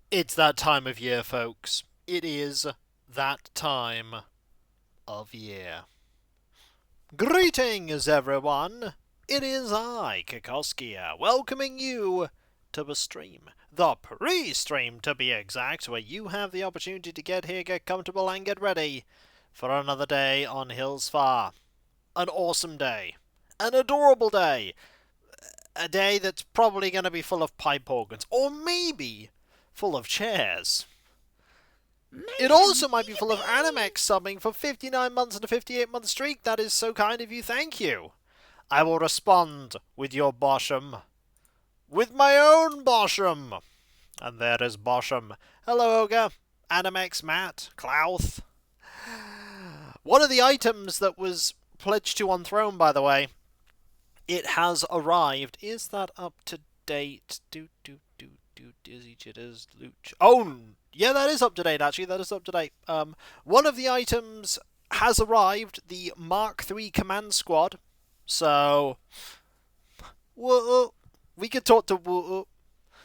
It's that time of year, folks. It is that time of year. Greetings, everyone. It is I, Kikoskia, welcoming you to the stream. The pre-stream, to be exact, where you have the opportunity to get here, get comfortable, and get ready for another day on Hills Far. An awesome day. An adorable day. A day that's probably going to be full of pipe organs. Or maybe full of chairs. It also might be full of Animex subbing for 59 months and a 58-month streak. That is so kind of you, thank you. I will respond with your Bosham. With my own Bosham. And there is Bosham. Hello, Ogre. Animex, Matt, Klauth. One of the items that was pledged to on Throne, by the way, it has arrived. Is that up to date? Dizzy Jitters, Luch. Oh, yeah, that is up to date, actually. That is up to date. One of the items has arrived, the Mark III Command Squad. So, whoa, we could talk to whoa.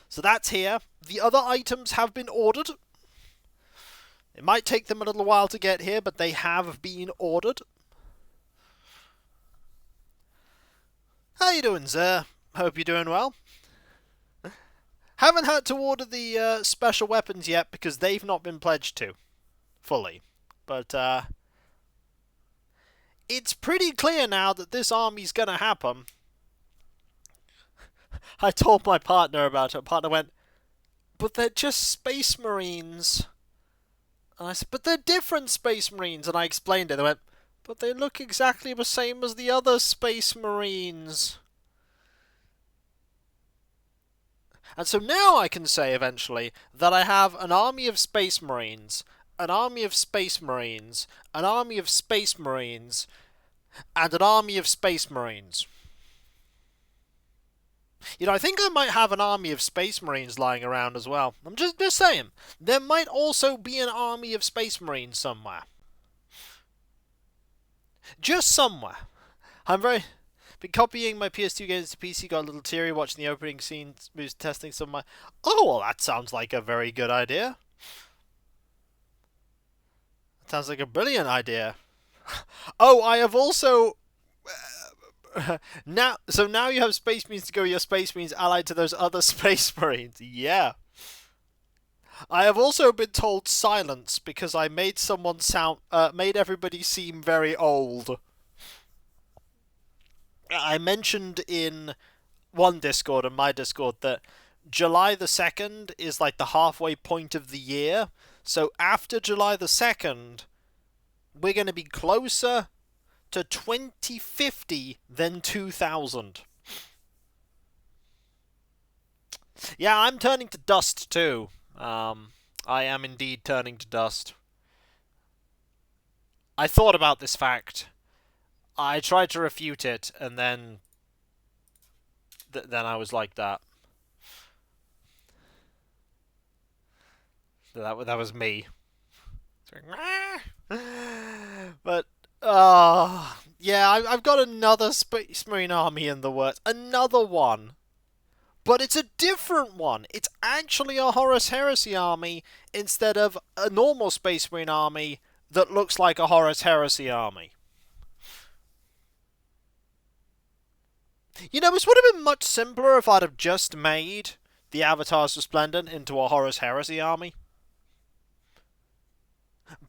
So that's here. The other items have been ordered. It might take them a little while to get here, but they have been ordered. How you doing, sir? Hope you're doing well. Haven't had to order the special weapons yet because they've not been pledged to fully. But it's pretty clear now that this army's going to happen. I told my partner about it. My partner went, but they're just Space Marines. And I said, but they're different Space Marines. And I explained it. They went, but they look exactly the same as the other Space Marines. And so now I can say, eventually, that I have an army of Space Marines, an army of Space Marines, an army of Space Marines, and an army of Space Marines. You know, I think I might have an army of Space Marines lying around as well. I'm just saying. There might also be an army of Space Marines somewhere. Just somewhere. I'm very... Been copying my PS2 games to PC, got a little teary watching the opening scene, was testing some of my... Oh, well, that sounds like a very good idea. That sounds like a brilliant idea. Oh, I have also... now you have Space Marines to go with your Space Marines allied to those other Space Marines. Yeah. I have also been told silence because I made someone made everybody seem very old. I mentioned in one Discord, and my Discord, that July the 2nd is like the halfway point of the year. So after July the 2nd, we're going to be closer to 2050 than 2000. Yeah, I'm turning to dust too. I am indeed turning to dust. I thought about this fact. I tried to refute it, and then I was like that. That was me. But yeah, I've got another Space Marine army in the works. Another one. But it's a different one. It's actually a Horus Heresy army instead of a normal Space Marine army that looks like a Horus Heresy army. You know, this would have been much simpler if I'd have just made the Avatars Resplendent into a Horus Heresy army.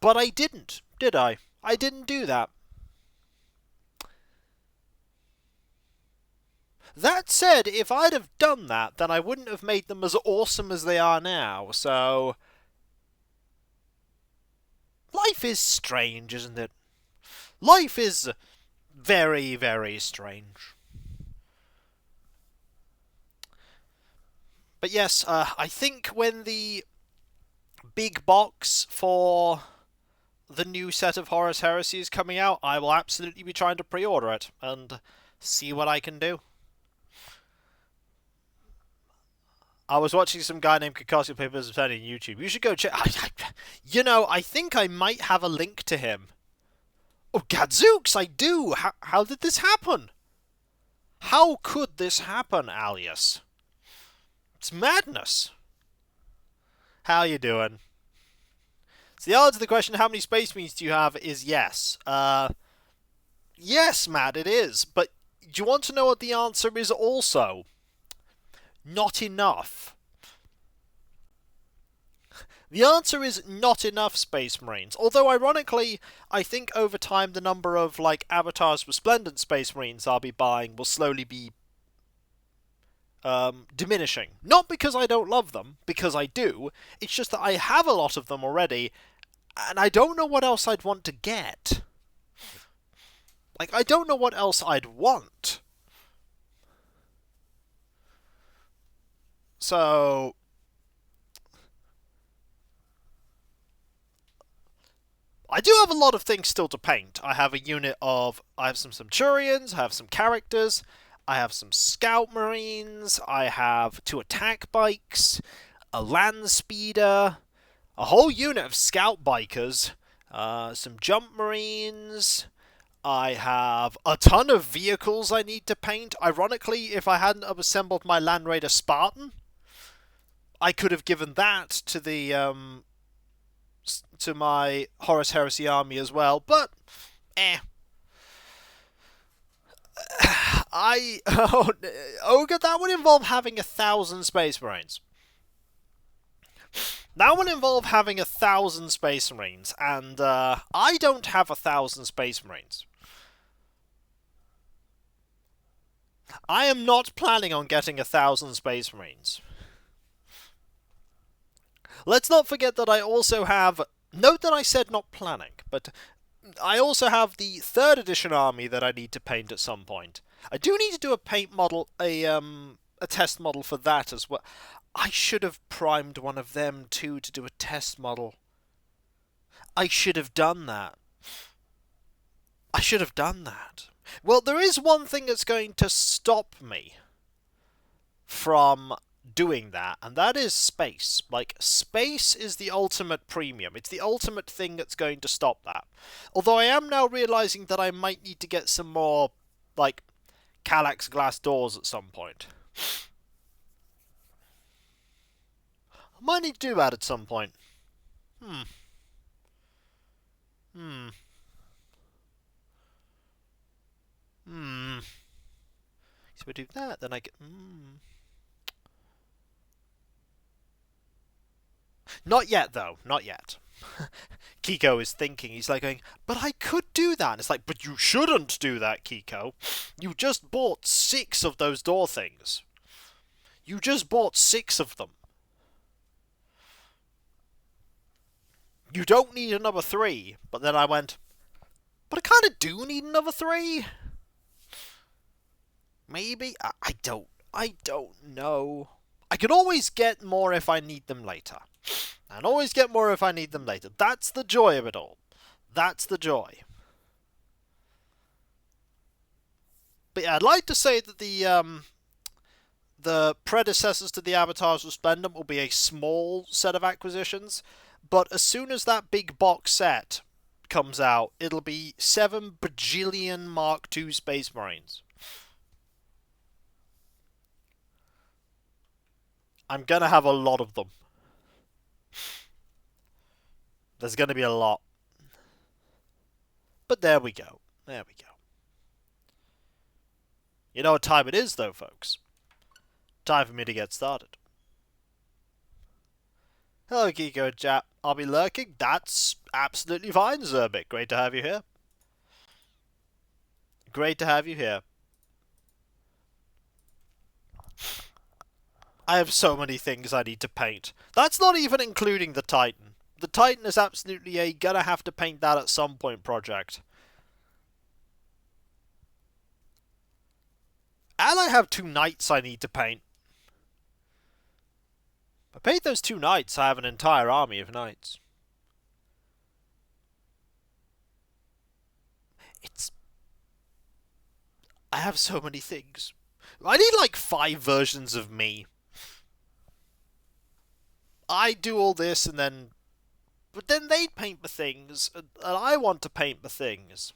But I didn't, did I? I didn't do that. That said, if I'd have done that, then I wouldn't have made them as awesome as they are now, so... Life is strange, isn't it? Life is very, very strange. But yes, I think when the big box for the new set of Horus Heresy is coming out, I will absolutely be trying to pre-order it and see what I can do. I was watching some guy named Kakashi play Business on YouTube. You should go check. You know, I think I might have a link to him. Oh, gadzooks, I do! How did this happen? How could this happen, Alias? It's madness. How you doing? So the answer to the question, how many Space Marines do you have, is yes. Yes, Matt, it is. But do you want to know what the answer is also? Not enough. The answer is not enough Space Marines. Although, ironically, I think over time the number of, avatars resplendent Space Marines I'll be buying will slowly be diminishing. Not because I don't love them, because I do. It's just that I have a lot of them already, and I don't know what else I'd want to get. I don't know what else I'd want. So, I do have a lot of things still to paint. I have some Centurions, I have some characters, I have some Scout Marines, I have 2 attack bikes, a land speeder, a whole unit of Scout bikers, some Jump Marines. I have a ton of vehicles I need to paint. Ironically, if I hadn't have assembled my Land Raider Spartan, I could have given that to my Horus Heresy army as well, but Ogre, that would involve having 1,000 Space Marines. That would involve having 1,000 Space Marines, and I don't have 1,000 Space Marines. I am not planning on getting 1,000 Space Marines. Let's not forget that I also have... Note that I said not planning, but I also have the 3rd edition army that I need to paint at some point. I do need to do a paint model, a test model for that as well. I should have primed one of them too to do a test model. I should have done that. Well, there is one thing that's going to stop me from doing that, and that is space. Space is the ultimate premium. It's the ultimate thing that's going to stop that. Although I am now realizing that I might need to get some more, Kallax glass doors at some point. I might need to do that at some point. So we do that, then I get... Not yet, though. Not yet. Kiko is thinking. He's going, but I could do that. And it's but you shouldn't do that, Kiko. You just bought 6 of those door things. You just bought 6 of them. You don't need another 3. But then I went, but I kind of do need another 3. Maybe? I don't know. I can always get more if I need them later. And always get more if I need them later. That's the joy of it all. That's the joy. But yeah, I'd like to say that the predecessors to the Avatars Resplendent will be a small set of acquisitions, but as soon as that big box set comes out, it'll be 7 bajillion Mark II Space Marines. I'm gonna have a lot of them. There's gonna be a lot. But there we go. There we go. You know what time it is, though, folks? Time for me to get started. Hello, Kiko and chat. I'll be lurking. That's absolutely fine, Zerbit. Great to have you here. Great to have you here. I have so many things I need to paint. That's not even including the Titan. The Titan is absolutely a gonna have to paint that at some point project. And I have 2 knights I need to paint. If I paint those 2 knights, I have an entire army of knights. I have so many things. I need 5 versions of me. I do all this and then... But then they paint the things, and I want to paint the things.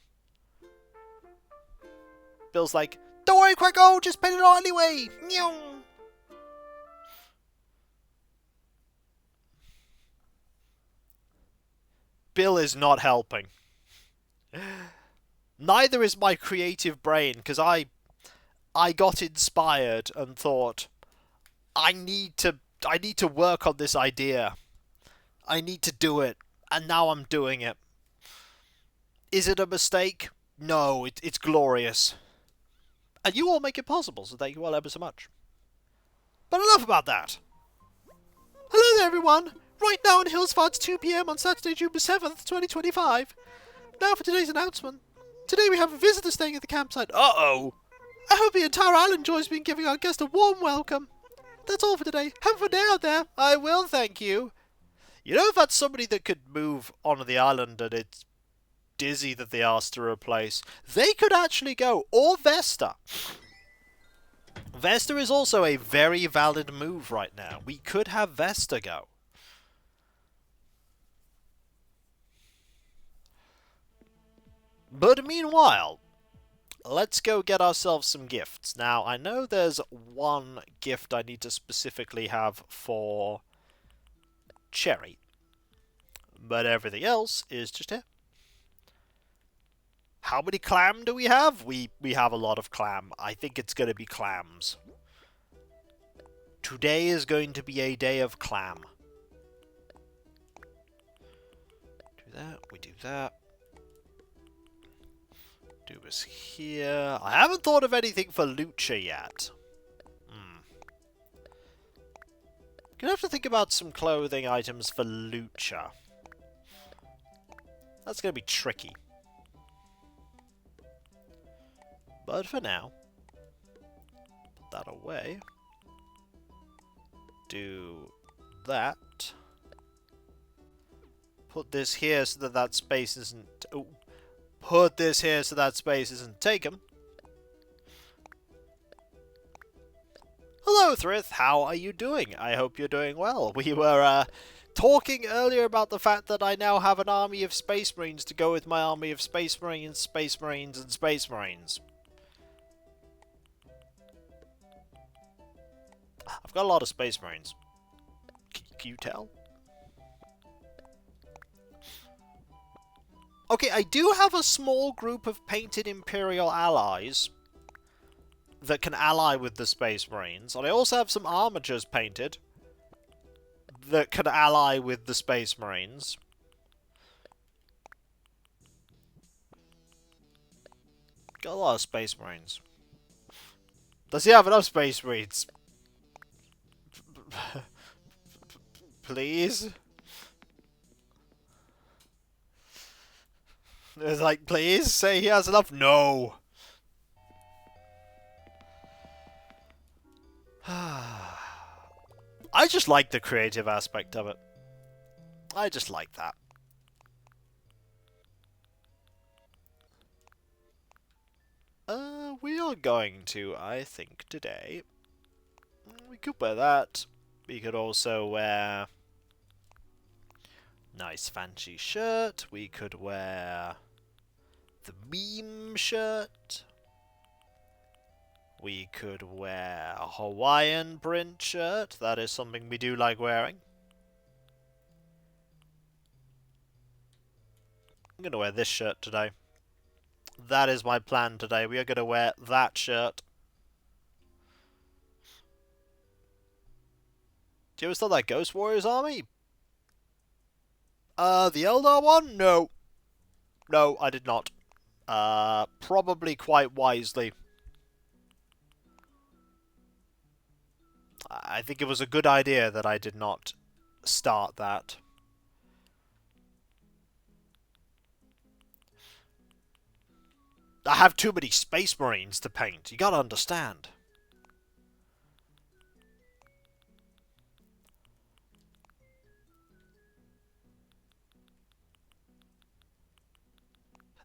Bill's like, don't worry, Quacko, just paint it all anyway! Bill is not helping. Neither is my creative brain, because I got inspired and thought, I need to work on this idea. I need to do it, and now I'm doing it. Is it a mistake? No, it's glorious. And you all make it possible, so thank you all ever so much. But enough about that. Hello there, everyone. Right now in Hillsford, it's 2 PM on Saturday, June 7th, 2025. Now for today's announcement. Today we have a visitor staying at the campsite. Uh-oh. I hope the entire island enjoys being giving our guest a warm welcome. That's all for today. Have a fun day out there. I will, thank you. You know, if that's somebody that could move onto the island and it's Dizzy that they asked to replace, they could actually go. Or Vesta. Vesta is also a very valid move right now. We could have Vesta go. But meanwhile, let's go get ourselves some gifts. Now, I know there's one gift I need to specifically have for Cherry, but everything else is just here. How many clam do we have? We have a lot of clam. I think it's going to be clams. Today is going to be a day of clam. Do that, we do that. Do this here. I haven't thought of anything for Lucha yet. Gonna have to think about some clothing items for Lucha. That's gonna be tricky. But for now, put that away. Do that. Put this here so that that space isn't... Oh. Put this here so that space isn't taken. Hello, Thrith. How are you doing? I hope you're doing well. We were talking earlier about the fact that I now have an army of Space Marines to go with my army of Space Marines, Space Marines, and Space Marines. I've got a lot of Space Marines. Can you tell? Okay, I do have a small group of painted Imperial allies that can ally with the Space Marines. And I also have some armatures painted that can ally with the Space Marines. Got a lot of Space Marines. Does he have enough Space Marines? Please? It's like, please say he has enough. No. I just like the creative aspect of it. I just like that. We are going to, I think, today. We could wear that. We could also wear nice fancy shirt. We could wear the meme shirt. We could wear a Hawaiian print shirt. That is something we do like wearing. I'm going to wear this shirt today. That is my plan today. We are going to wear that shirt. Do you ever start that Ghost Warriors army? The Eldar one? No. No, I did not. Probably quite wisely. I think it was a good idea that I did not start that. I have too many Space Marines to paint. You gotta understand.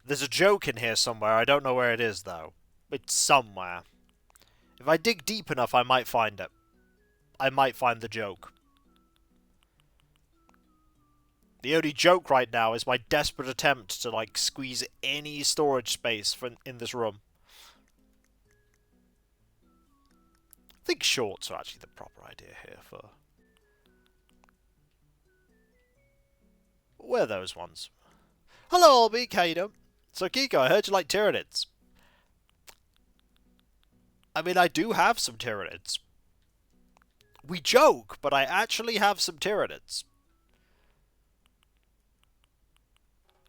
There's a joke in here somewhere. I don't know where it is, though. It's somewhere. If I dig deep enough, I might find it. I might find the joke. The only joke right now is my desperate attempt to, like, squeeze any storage space in this room. I think shorts are actually the proper idea here for... Wear those ones. Hello, Albie, how you doing? So, Kiko, I heard you like Tyranids. I mean, I do have some Tyranids. We joke, but I actually have some Tyranids.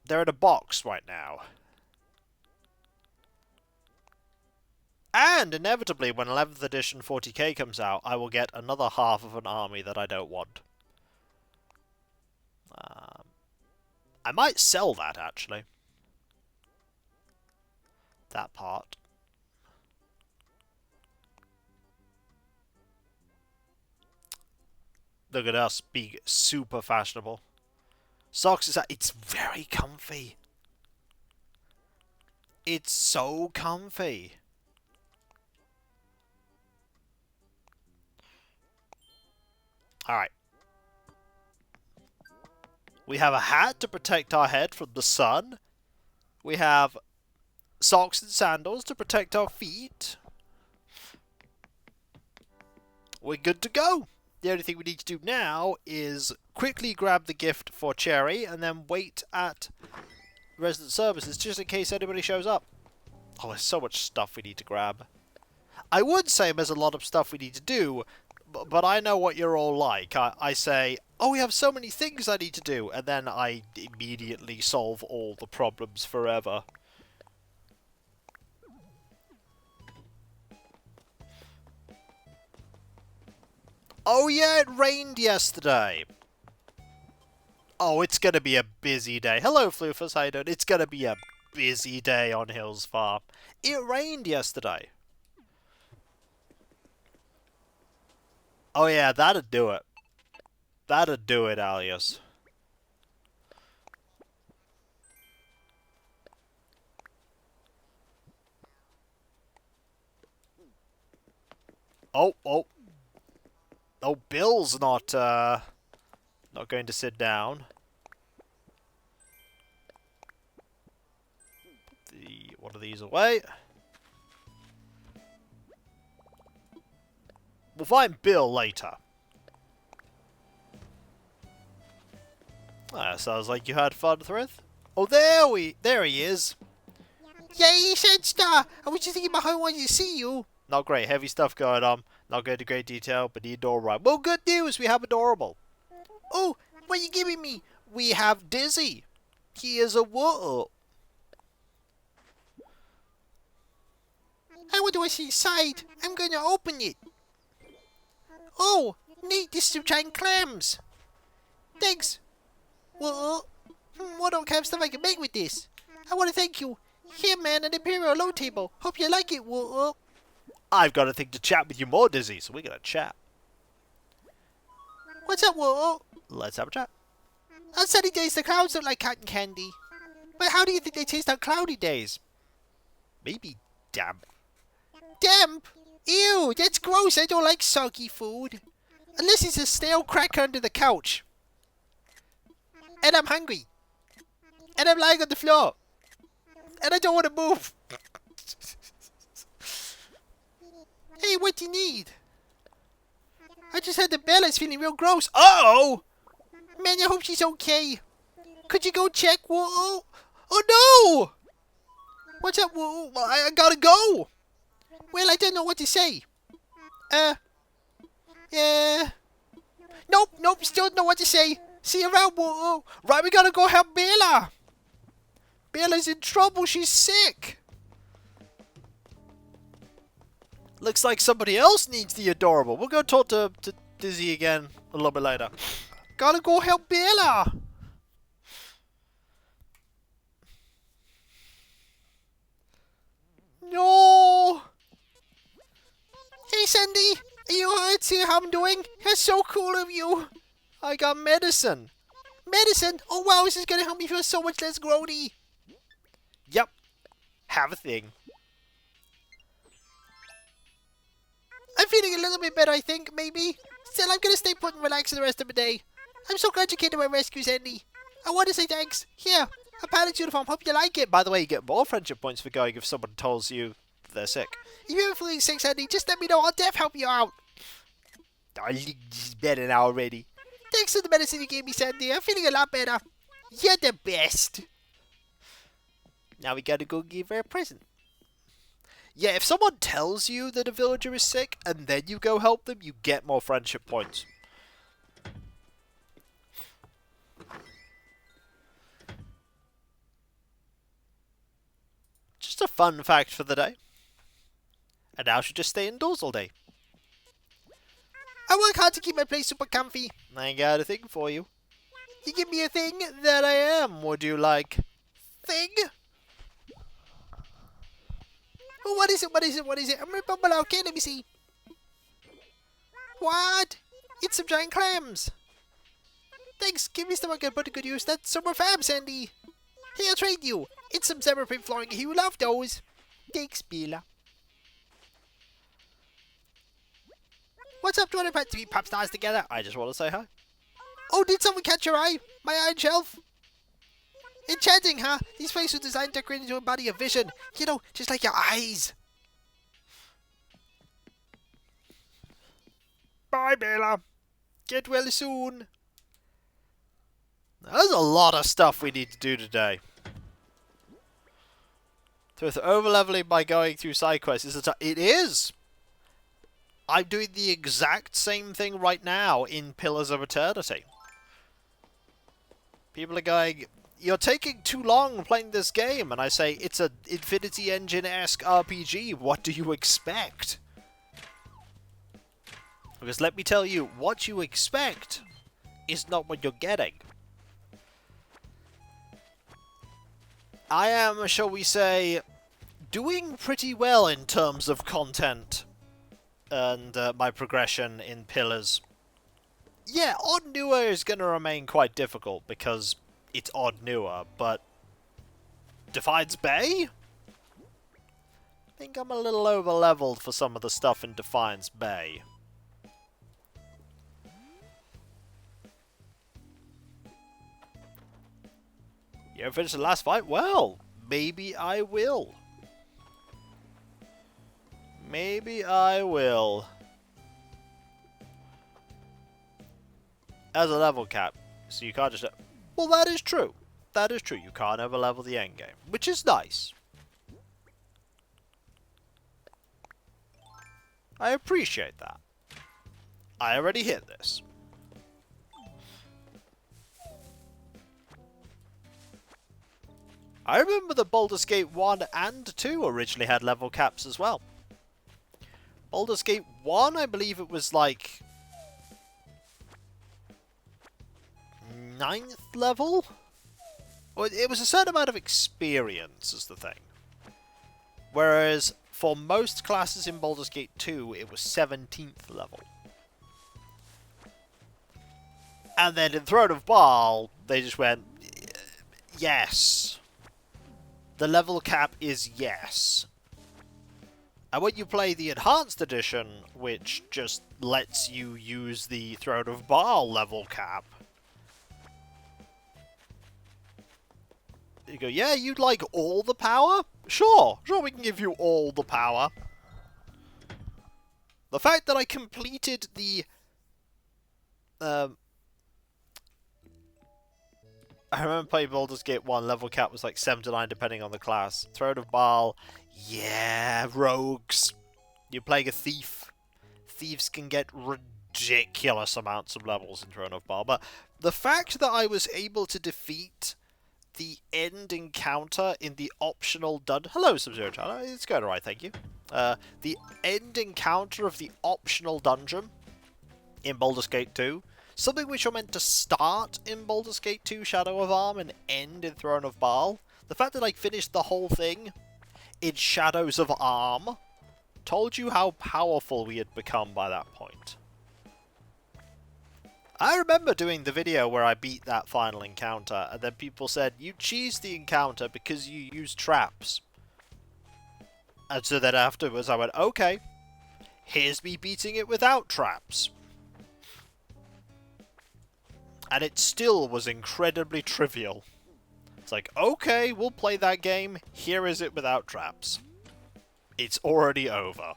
They're in a box right now. And inevitably, when 11th edition 40k comes out, I will get another half of an army that I don't want. I might sell that, actually. That part. Look at us being super fashionable. Socks is... It's very comfy. It's so comfy. Alright. We have a hat to protect our head from the sun. We have socks and sandals to protect our feet. We're good to go. The only thing we need to do now is quickly grab the gift for Cherry and then wait at resident services just in case anybody shows up. Oh, there's so much stuff we need to grab. I would say there's a lot of stuff we need to do, but I know what you're all like. I say, oh, we have so many things I need to do, and then I immediately solve all the problems forever. Oh yeah, it rained yesterday. Oh, it's gonna be a busy day. Hello, Floofus, how you doing? It's gonna be a busy day on Hills Farm. It rained yesterday. Oh yeah, that'd do it. That'd do it, Alias. Oh, oh. Oh, Bill's not going to sit down. Put one of these away. We'll find Bill later. Sounds like you had fun, Thrith. Oh, there he is. Yay, Senstar! I was just thinking about how I wanted to see you. Not great, heavy stuff going on. Not going into great detail, but the adorable. Well, good news, we have adorable. Oh, what are you giving me? We have Dizzy. He is a what? How do I see inside? I'm going to open it. Oh, neat, this is some giant clams. Thanks. What? What kind of stuff I can make with this? I want to thank you. Here, man, an Imperial low table. Hope you like it. What? I've got a thing to chat with you more, Dizzy, so we're going to chat. What's up, Whoa? Let's have a chat. On sunny days, the clouds look like cotton candy. But how do you think they taste on cloudy days? Maybe damp. Damp? Ew, that's gross. I don't like soggy food. Unless it's a stale cracker under the couch. And I'm hungry. And I'm lying on the floor. And I don't want to move. Hey, what do you need? I just had the Bella's feeling real gross. Uh-oh! Man, I hope she's okay. Could you go check? Whoa! Oh no! What's up? Whoa? I gotta go. Well, I don't know what to say. Nope, still don't know what to say. See you around, whoa. Right, we gotta go help Bella. Bella's in trouble, she's sick. Looks like somebody else needs the adorable. We'll go talk to Dizzy again a little bit later. Gotta go help Bella. No. Hey, Sandy. Are you alright? See how I'm doing? That's so cool of you. I got medicine. Medicine? Oh wow, this is gonna help me feel so much less grody. Yep. Have a thing. I'm feeling a little bit better, I think, maybe. Still, I'm gonna stay put and relax the rest of the day. I'm so glad you came to my rescue, Sandy. I want to say thanks. Here, a pilot's uniform. Hope you like it. By the way, you get more friendship points for going if someone tells you they're sick. If you're ever feeling sick, Sandy, just let me know. I'll def help you out. It's better now already. Thanks for the medicine you gave me, Sandy. I'm feeling a lot better. You're the best. Now we gotta go give her a present. Yeah, if someone tells you that a villager is sick and then you go help them, you get more friendship points. Just a fun fact for the day. And now I should just stay indoors all day. I work hard to keep my place super comfy. I got a thing for you. You give me a thing that I am. Would you like? Thing? Oh, what is it? What is it? What is it? I'm a bubble. Okay, let me see. What? It's some giant clams. Thanks. Give me stomach and put to good use. That's super fab, Sandy. Hey, I'll trade you. It's some zebra print flooring. You love those. Thanks, Bella. What's up, 203 pop stars together? I just want to say hi. Oh, did someone catch your eye? My iron shelf? Enchanting, huh? These places were designed to create into a body of vision. You know, just like your eyes. Bye, Bella. Get well soon. There's a lot of stuff we need to do today. So with overleveling by going through side quests, it is. I'm doing the exact same thing right now in Pillars of Eternity. People are going, you're taking too long playing this game, and I say, it's an Infinity Engine-esque RPG, what do you expect? Because let me tell you, what you expect is not what you're getting. I am, shall we say, doing pretty well in terms of content and my progression in Pillars. Yeah, Odd Newer is going to remain quite difficult because it's Odd Newer, but Defiance Bay? I think I'm a little over-leveled for some of the stuff in Defiance Bay. You ever finished the last fight? Well, maybe I will. Maybe I will. As a level cap, so you can't just... Well, that is true. That is true. You can't over-level the endgame, which is nice. I appreciate that. I already hit this. I remember the Baldur's Gate 1 and 2 originally had level caps as well. Baldur's Gate 1, I believe it was like 9th level? Well, it was a certain amount of experience is the thing. Whereas for most classes in Baldur's Gate 2, it was 17th level. And then in Throne of Baal, they just went, yes. The level cap is yes. And when you play the Enhanced Edition, which just lets you use the Throne of Baal level cap, you go, yeah, you'd like all the power? Sure, we can give you all the power. The fact that I completed the... I remember playing Baldur's Gate 1, level cap was like 7 to 9 depending on the class. Throne of Baal, yeah, rogues. You're playing a thief. Thieves can get ridiculous amounts of levels in Throne of Baal. But the fact that I was able to defeat the end encounter in the optional dungeon... Hello, Sub-Zero Channel. It's going alright, thank you. The end encounter of the optional dungeon in Baldur's Gate 2... Something which you're meant to start in Baldur's Gate 2 Shadow of Arm and end in Throne of Baal. The fact that I finished the whole thing in Shadows of Arm told you how powerful we had become by that point. I remember doing the video where I beat that final encounter, and then people said, you cheesed the encounter because you used traps. And so then afterwards I went, okay, here's me beating it without traps. And it still was incredibly trivial. It's like, okay, we'll play that game. Here is it without traps. It's already over.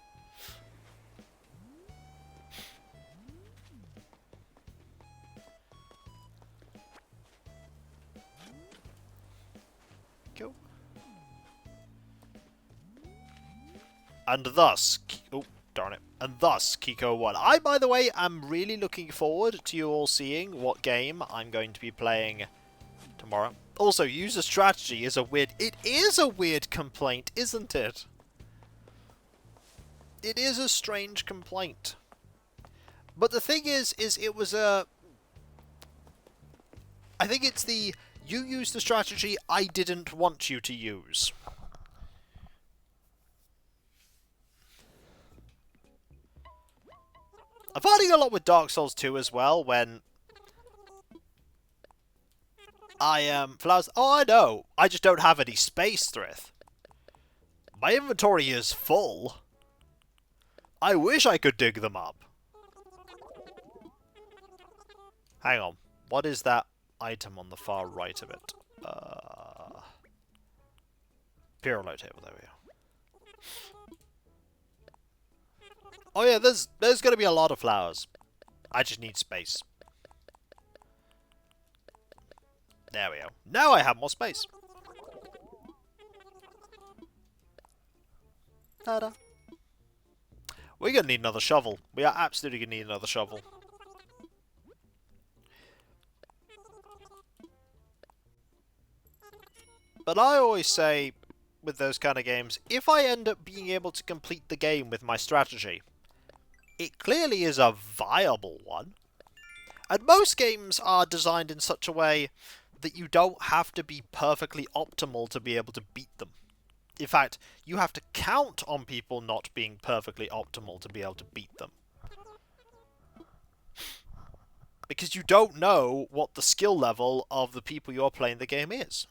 Go. And thus... Oh, darn it. And thus, Kiko won. I, by the way, am really looking forward to you all seeing what game I'm going to be playing tomorrow. Also, user strategy is a weird... It is a weird complaint, isn't it? It is a strange complaint. But the thing is it was a... I think it's the... You use the strategy I didn't want you to use. I'm finding a lot with Dark Souls 2 as well, when I, flowers... Oh, I know! I just don't have any space, Thrith. My inventory is full. I wish I could dig them up. Hang on. What is that item on the far right of it? Pyro table, there we go. Oh yeah, there's going to be a lot of flowers. I just need space. There we go. Now I have more space. Ta-da. We're going to need another shovel. We are absolutely going to need another shovel. But I always say, with those kind of games, if I end up being able to complete the game with my strategy, it clearly is a viable one. And most games are designed in such a way that you don't have to be perfectly optimal to be able to beat them. In fact, you have to count on people not being perfectly optimal to be able to beat them. Because you don't know what the skill level of the people you're playing the game is.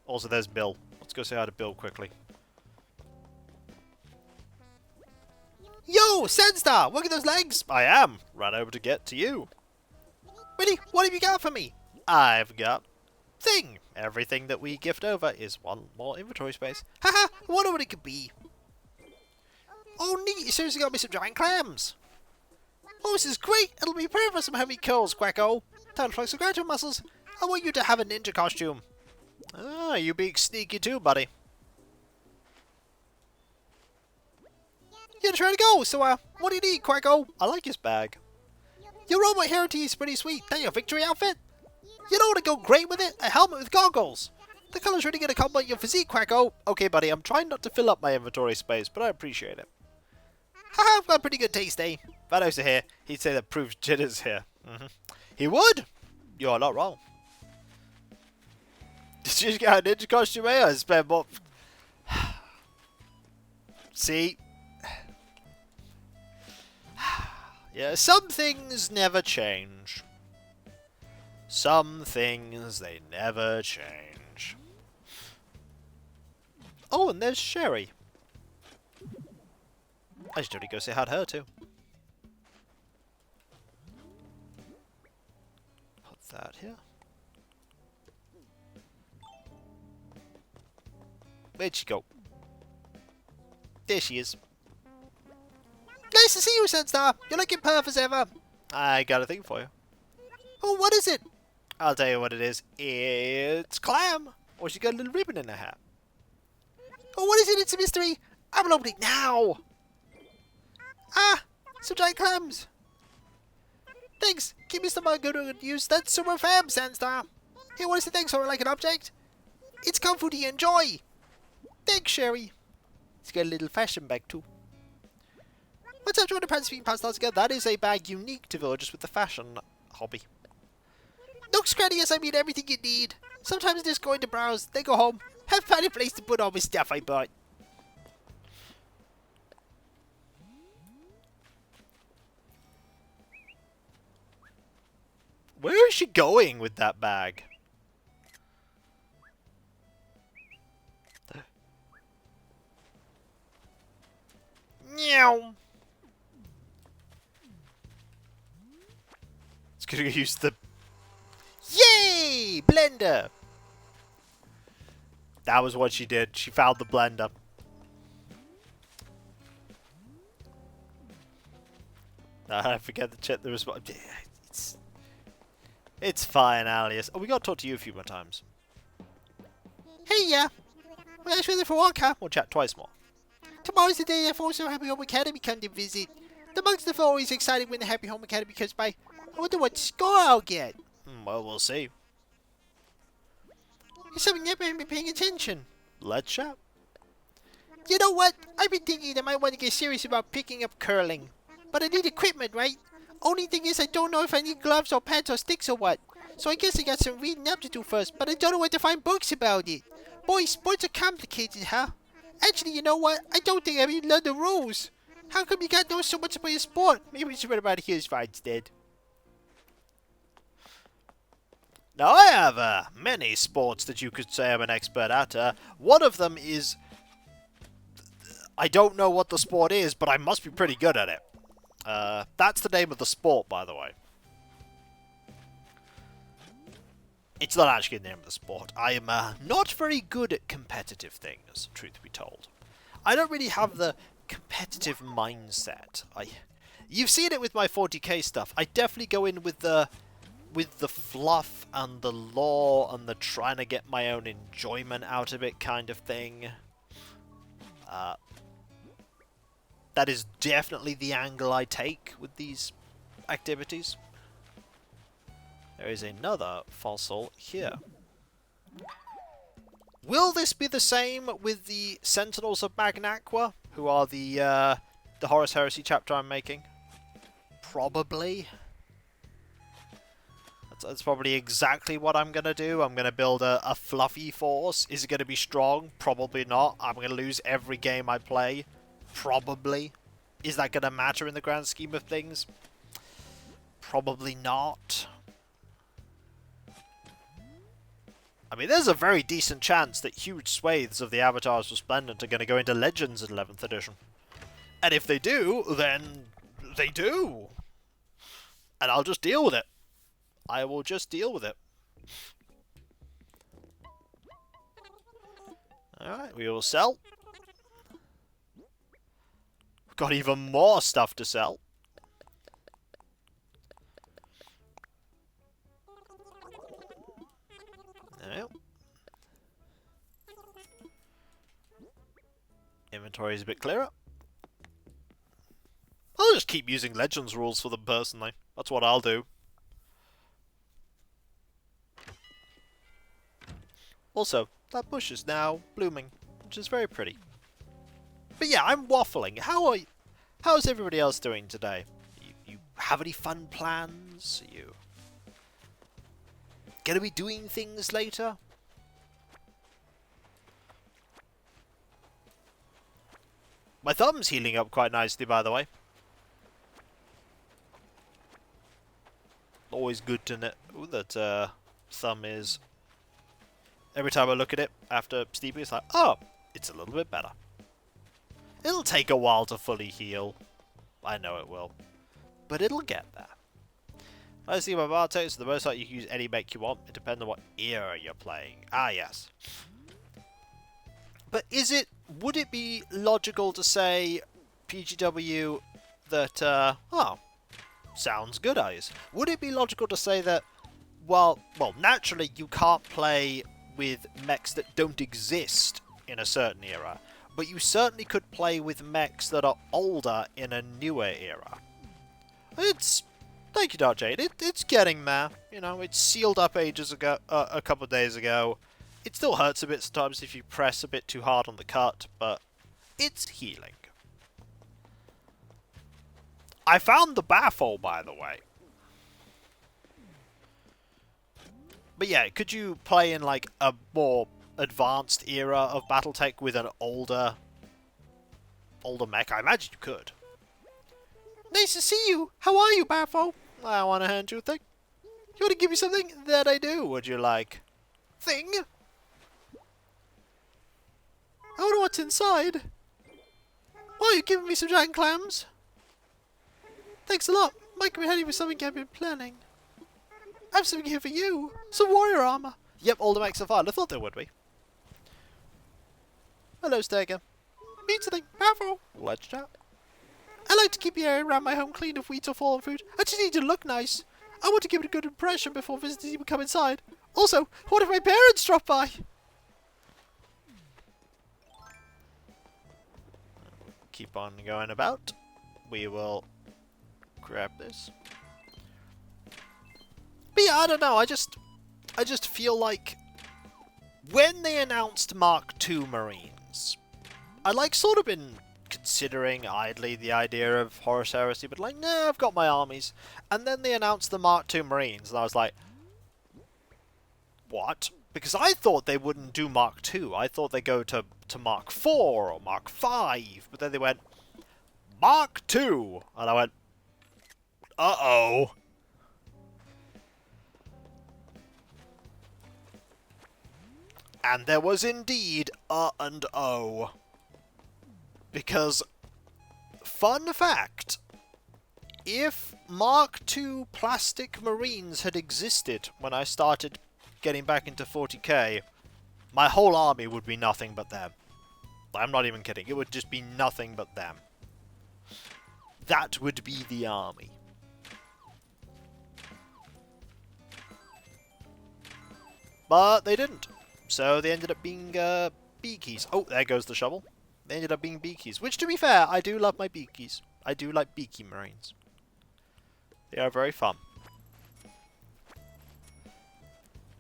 Also, there's Bill. Let's go say hi to Bill quickly. Yo, Sandstar! Look at those legs! I am. Ran over to get to you. Really? What have you got for me? I've got... Thing! Everything that we gift over is one more inventory space. Haha! I wonder what it could be. Oh, neat! You seriously got me some giant clams! Oh, this is great! It'll be perfect for some heavy kills, Quacko! Time to flex some graduate muscles. I want you to have a ninja costume. Ah, you being sneaky too, buddy. You're trying to go, so what do you need, Quacko? I like his bag. Your robot heritage is pretty sweet. That your victory outfit? You know what would go great with it? A helmet with goggles. The color's really gonna compliment your physique, Quacko. Okay, buddy, I'm trying not to fill up my inventory space, but I appreciate it. Haha, I've got pretty good taste, eh? If Vados are here, he'd say that proves Jitter's here. He would! You're not wrong. Did you just get a ninja costume, eh? I spent more... See? Yeah, some things never change. Some things, they never change. Oh, and there's Sherry. I should totally go say hi to her too. Put that here. Where'd she go? There she is. Nice to see you, Sunstar. You're looking perf as ever. I got a thing for you. Oh, what is it? I'll tell you what it is. It's Clam. Or she got a little ribbon in her hat. Oh, what is it? It's a mystery. I will open it now. Ah, some giant clams. Thanks. Give me some good use. That's super fab, Sandstar. Hey, what is it? Thanks, or like an object? It's kung fu to enjoy. Thanks, Sherry. It's got a little fashion bag too. What's up, 200 pounds being passed out together? That is a bag unique to villagers with the fashion hobby. Nooks, crannies, I mean everything you need. Sometimes just going to browse, then go home. Have found a place to put all my stuff I bought. Where is she going with that bag? Meow. It's gonna use the... Yay! Blender! That was what she did. She found the blender. I forget to check the response. It's fine, Alias. Oh, we gotta talk to you a few more times. Hey, yeah. Well, that's really for what, We'll chat twice more. Tomorrow's the day that also Happy Home Academy come to visit. The monks are always excited when the Happy Home Academy comes by. I wonder what score I'll get. Well, we'll see. There's something never been paying attention. Let's chat. You know what? I've been thinking I might want to get serious about picking up curling. But I need equipment, right? Only thing is I don't know if I need gloves or pads or sticks or what. So I guess I got some reading up to do first, but I don't know where to find books about it. Boy, sports are complicated, huh? Actually, you know what? I don't think I've even learned the rules. How come you got know so much about your sport? Maybe we should read about here's fine instead. Now, I have many sports that you could say I'm an expert at. One of them is... I don't know what the sport is, but I must be pretty good at it. That's the name of the sport, by the way. It's not actually the name of the sport. I am not very good at competitive things, truth be told. I don't really have the competitive mindset. You've seen it with my 40k stuff. I definitely go in with the fluff and the lore and the trying to get my own enjoyment out of it kind of thing. That is definitely the angle I take with these activities. There is another fossil here. Will this be the same with the Sentinels of Magnaqua, who are the Horus Heresy chapter I'm making? Probably. That's probably exactly what I'm going to do. I'm going to build a fluffy force. Is it going to be strong? Probably not. I'm going to lose every game I play. Probably. Is that going to matter in the grand scheme of things? Probably not. I mean, there's a very decent chance that huge swathes of the Avatars Resplendent are going to go into Legends in 11th edition. And if they do, then they do. And I'll just deal with it. I will just deal with it. Alright, we will sell. We've got even more stuff to sell. Well. Inventory is a bit clearer. I'll just keep using Legends rules for them personally. That's what I'll do. Also, that bush is now blooming, which is very pretty. But yeah, I'm waffling. How's everybody else doing today? You have any fun plans? Are you gonna be doing things later? My thumb's healing up quite nicely, by the way. Always good to know that thumb is... Every time I look at it after steeping, it's like, oh, it's a little bit better. It'll take a while to fully heal. I know it will. But it'll get there. I see my Bartek, so the most likely you can use any mech you want. It depends on what era you're playing. Ah, yes. But would it be logical to say, PGW, that, oh, sounds good, Eyes. Would it be logical to say that, well, naturally you can't play with mechs that don't exist in a certain era, but you certainly could play with mechs that are older in a newer era. Thank you, Dark Jade. It's getting there. You know, it's sealed up ages ago, a couple of days ago. It still hurts a bit sometimes if you press a bit too hard on the cut, but it's healing. I found the baffle, by the way. But yeah, could you play in like a more advanced era of Battletech with an older mech? I imagine you could. Nice to see you. How are you, Baffle? I want to hand you a thing. You want to give me something? That I do. Would you like? Thing? I wonder what's inside. Oh, you're giving me some giant clams? Thanks a lot. Might be handy with something I've been planning. I have something here for you. Some warrior armor. Yep, all the mechs are fine. I thought there would be. Hello, Stega. Meet something powerful. Let's chat. I like to keep the area around my home clean of weeds or fallen fruit. I just need to look nice. I want to give it a good impression before visitors even come inside. Also, what if my parents drop by? keep on going about. We will grab this. But yeah, I don't know, I just feel like when they announced Mark II Marines, I'd like sort of been considering idly the idea of Horus Heresy, but like, nah, I've got my armies. And then they announced the Mark II Marines, and I was like, what? Because I thought they wouldn't do Mark II. I thought they'd go to Mark IV or Mark V, but then they went, Mark II! And I went, uh-oh. And there was indeed and oh. Because, fun fact, if Mark II plastic Marines had existed when I started getting back into 40k, my whole army would be nothing but them. I'm not even kidding. It would just be nothing but them. That would be the army. But they didn't. So they ended up being beakies. Oh, there goes the shovel. They ended up being beakies. Which, to be fair, I do love my beakies. I do like beaky Marines. They are very fun.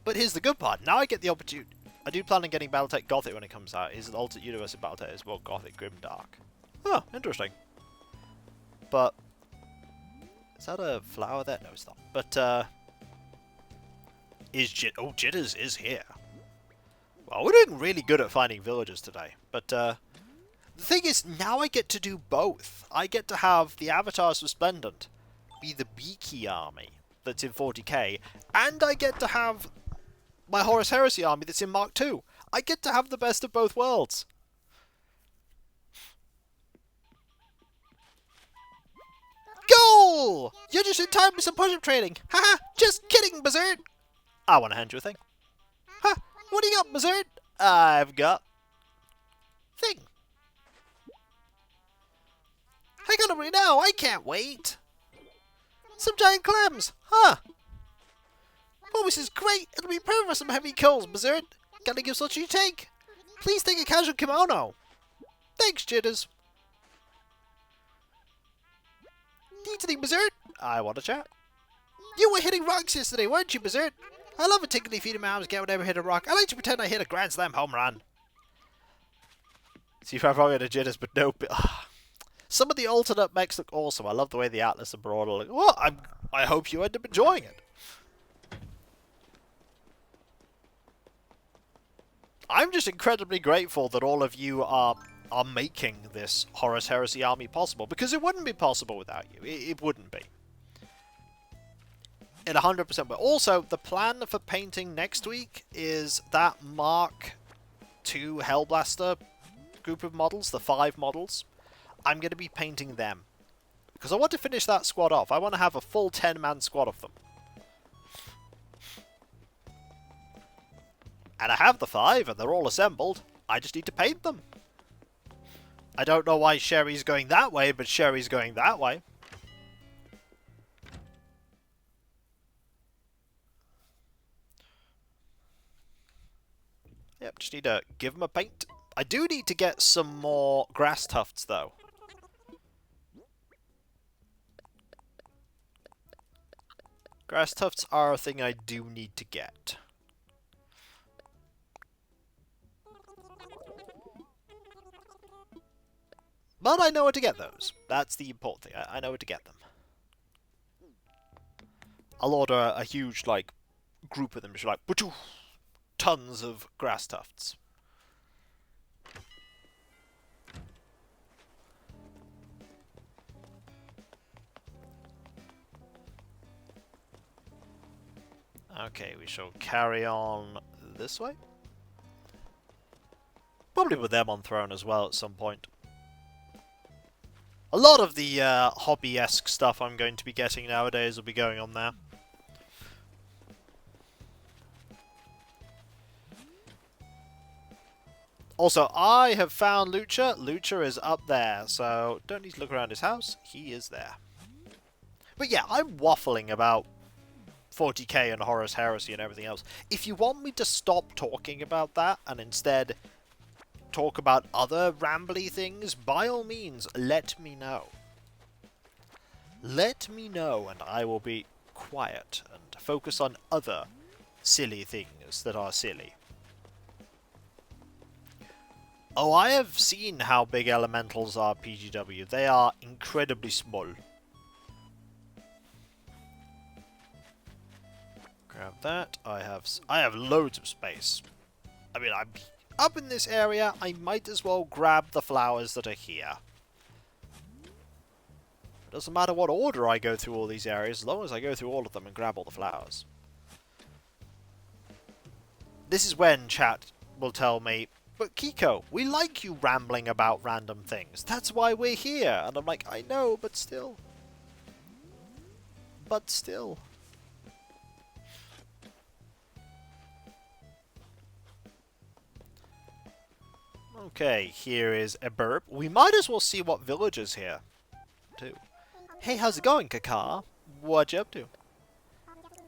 But here's the good part. Now I get the opportunity. I do plan on getting Battletech Gothic when it comes out. Is an alternate universe of Battletech as well, Gothic Grimdark. Oh, interesting. But is that a flower there? No, it's not. But oh, Jitters is here. Well, we're doing really good at finding villagers today. But the thing is, now I get to do both. I get to have the Avatars Resplendent be the Beaky army that's in 40k, and I get to have my Horus Heresy army that's in Mark II. I get to have the best of both worlds. Goal! You're just in time for some push-up training. Haha, just kidding, Berserk. I want to hand you a thing. Huh, what do you got, Berserk? I've got... thing. Hang on a minute now, I can't wait. Some giant clams, huh? Oh, this is great. It'll be perfect for some heavy coals, Berserk. Gotta give such you take. Please take a casual kimono. Thanks, Jitters. Eating Berserk? I want to chat. You were hitting rocks yesterday, weren't you, Berserk? I love a tickly feet in my arms, get whenever I hit a rock. I like to pretend I hit a Grand Slam home run. See if I've probably had a Jitters, but no. Some of the alternate mechs look awesome. I love the way the Atlas and Marauder look. Well, I hope you end up enjoying it. I'm just incredibly grateful that all of you are making this Horus Heresy army possible, because it wouldn't be possible without you. It wouldn't be. It 100% will. Also, the plan for painting next week is that Mark II Hellblaster group of models, the 5 models. I'm going to be painting them. Because I want to finish that squad off. I want to have a full 10-man squad of them. And I have the 5, and they're all assembled. I just need to paint them. I don't know why Sherry's going that way, but Sherry's going that way. Yep, just need to give them a paint. I do need to get some more grass tufts, though. Grass tufts are a thing I do need to get. But I know where to get those. That's the important thing. I know where to get them. I'll order a huge, like, group of them. Just like, tons of grass tufts. Okay, we shall carry on this way. Probably with them on throne as well at some point. A lot of the hobby-esque stuff I'm going to be getting nowadays will be going on there. Also, I have found Lucha. Lucha is up there, so don't need to look around his house. He is there. But yeah, I'm waffling about 40k and Horus Heresy and everything else. If you want me to stop talking about that and instead talk about other rambly things, by all means, let me know. Let me know, and I will be quiet and focus on other silly things that are silly. Oh, I have seen how big elementals are PGW. They are incredibly small. Grab that. I have loads of space. I mean, I'm up in this area. I might as well grab the flowers that are here. It doesn't matter what order I go through all these areas, as long as I go through all of them and grab all the flowers. This is when chat will tell me, but Kiko, we like you rambling about random things. That's why we're here. And I'm like, I know, but still. But still. Okay, here is a burp. We might as well see what village is here, too. Hey, how's it going, Kakar? What you up to?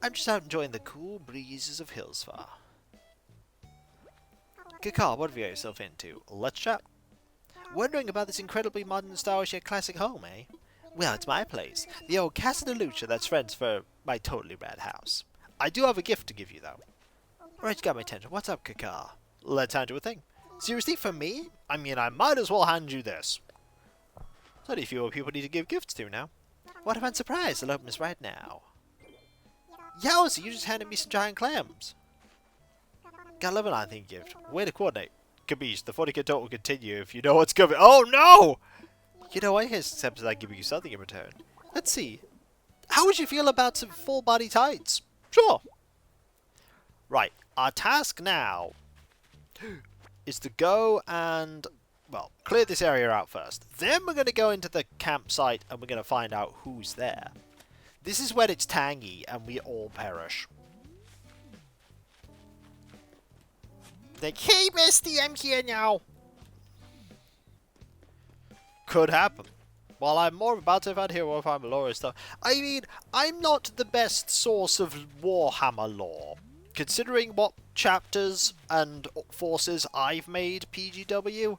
I'm just out enjoying the cool breezes of Hillsfar. Kakar, what have you got yourself into? Let's chat. Wondering about this incredibly modern stylish yet classic home, eh? Well, it's my place. The old Casa de Lucha that's friends for my totally rad house. I do have a gift to give you, though. Alright, you got my attention. What's up, Kakar? Let's hand you a thing. Seriously, for me? I mean, I might as well hand you this. There's only fewer people need to give gifts to now. What a fun surprise! I'll open this right now. Yowza, you just handed me some giant clams. Gotta love an I-Think gift. Way to coordinate. Kabish, the 40k talk will continue if you know what's coming. Oh no! You know, I accepted I giving you something in return. Let's see. How would you feel about some full body tights? Sure. Right, our task now is to go and, well, clear this area out first. Then we're going to go into the campsite and we're going to find out who's there. This is when it's tangy and we all perish. Like, hey bestie, I'm here now. Could happen. Well, I'm more about to find here or if I'm lore stuff. I mean, I'm not the best source of Warhammer lore. Considering what chapters and forces I've made PGW,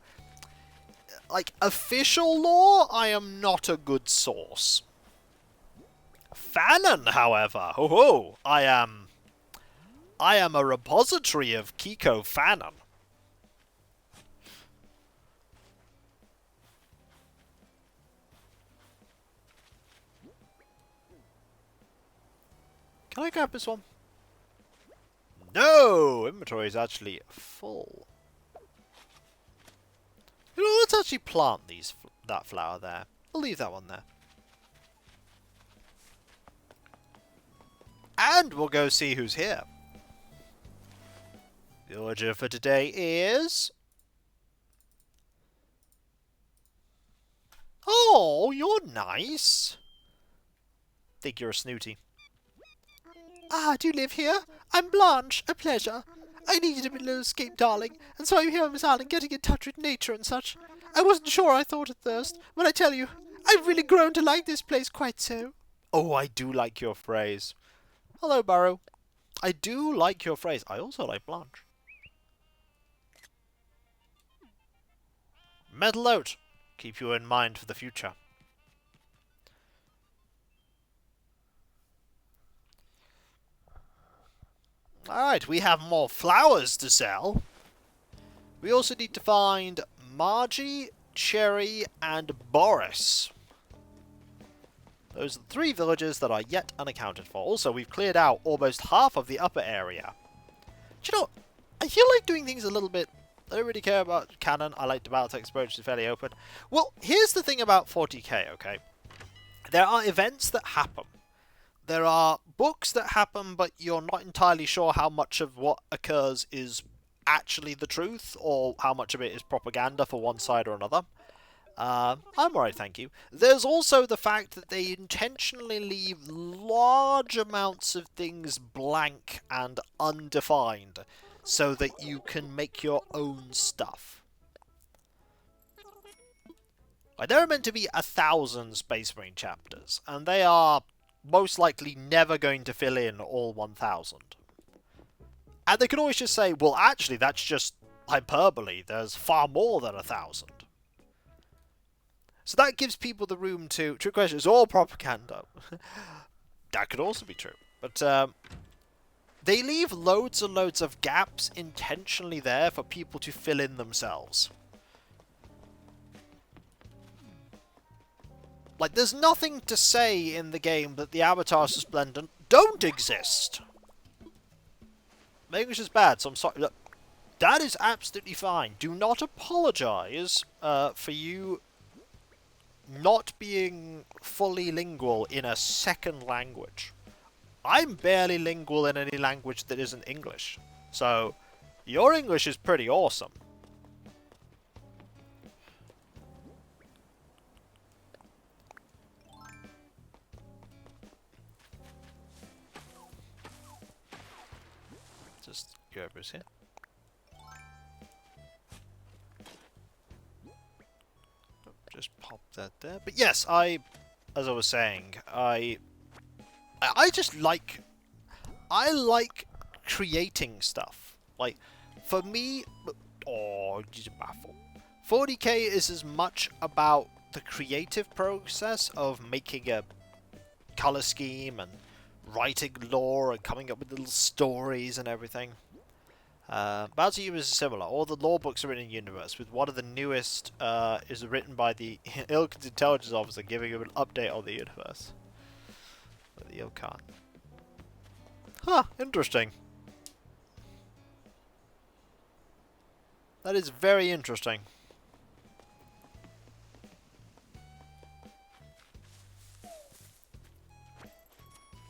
like, official lore, I am not a good source. Fanon, however, I am a repository of Kiko Fanon. Can I grab this one? No! Inventory is actually full. You know, let's actually plant that flower there. We'll leave that one there. And we'll go see who's here. The order for today is... Oh, you're nice. Think you're a snooty. Ah, do you live here? I'm Blanche. A pleasure. I needed a little escape, darling, and so I'm here on this island getting in touch with nature and such. I wasn't sure I thought at first, but I tell you, I've really grown to like this place quite so. Oh, I do like your phrase. Hello, Burrow. I do like your phrase. I also like Blanche. Metal out. Keep you in mind for the future. Alright, we have more flowers to sell. We also need to find Margie, Cherry, and Boris. Those are the 3 villages that are yet unaccounted for. Also, we've cleared out almost half of the upper area. Do you know, I feel like doing things a little bit... I don't really care about canon. I like the Battletech approach, it's fairly open. Well, here's the thing about 40k, okay? There are events that happen. There are books that happen, but you're not entirely sure how much of what occurs is actually the truth, or how much of it is propaganda for one side or another. I'm alright, thank you. There's also the fact that they intentionally leave large amounts of things blank and undefined, so that you can make your own stuff. Like, there are meant to be 1,000 Space Marine chapters, and they are most likely never going to fill in all 1,000. And they can always just say, well, actually, that's just hyperbole. There's far more than 1,000. So that gives people the room to... True question, it's all propaganda. That could also be true. But they leave loads and loads of gaps intentionally there for people to fill in themselves. Like, there's nothing to say in the game that the avatars resplendent don't exist. My English is bad, so I'm sorry. Look, that is absolutely fine. Do not apologise for you not being fully lingual in a second language. I'm barely lingual in any language that isn't English. So, your English is pretty awesome. Just go over here. Just pop that there. But yes, as I was saying, I just like, I like creating stuff. Like, for me, oh, just a baffle. 40k is as much about the creative process of making a color scheme and writing lore and coming up with little stories and everything. Bowser Universe is similar. All the lore books are written in universe, with one of the newest is written by the Ilkhan's intelligence officer, giving him an update on the universe. The Ilkhan. Huh, interesting. That is very interesting.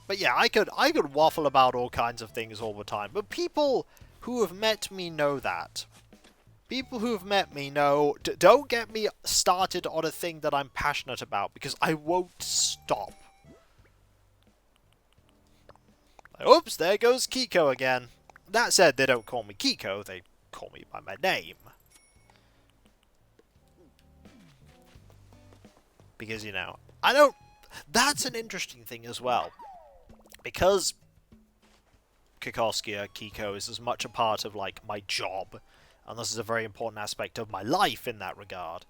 But yeah, I could waffle about all kinds of things all the time, but people who have met me know that. People who have met me know, don't get me started on a thing that I'm passionate about, because I won't stop. Oops, there goes Kiko again. That said, they don't call me Kiko, they call me by my name. Because, you know, I don't... That's an interesting thing as well. Because Kikoskia, Kiko, is as much a part of, like, my job, and this is a very important aspect of my life in that regard,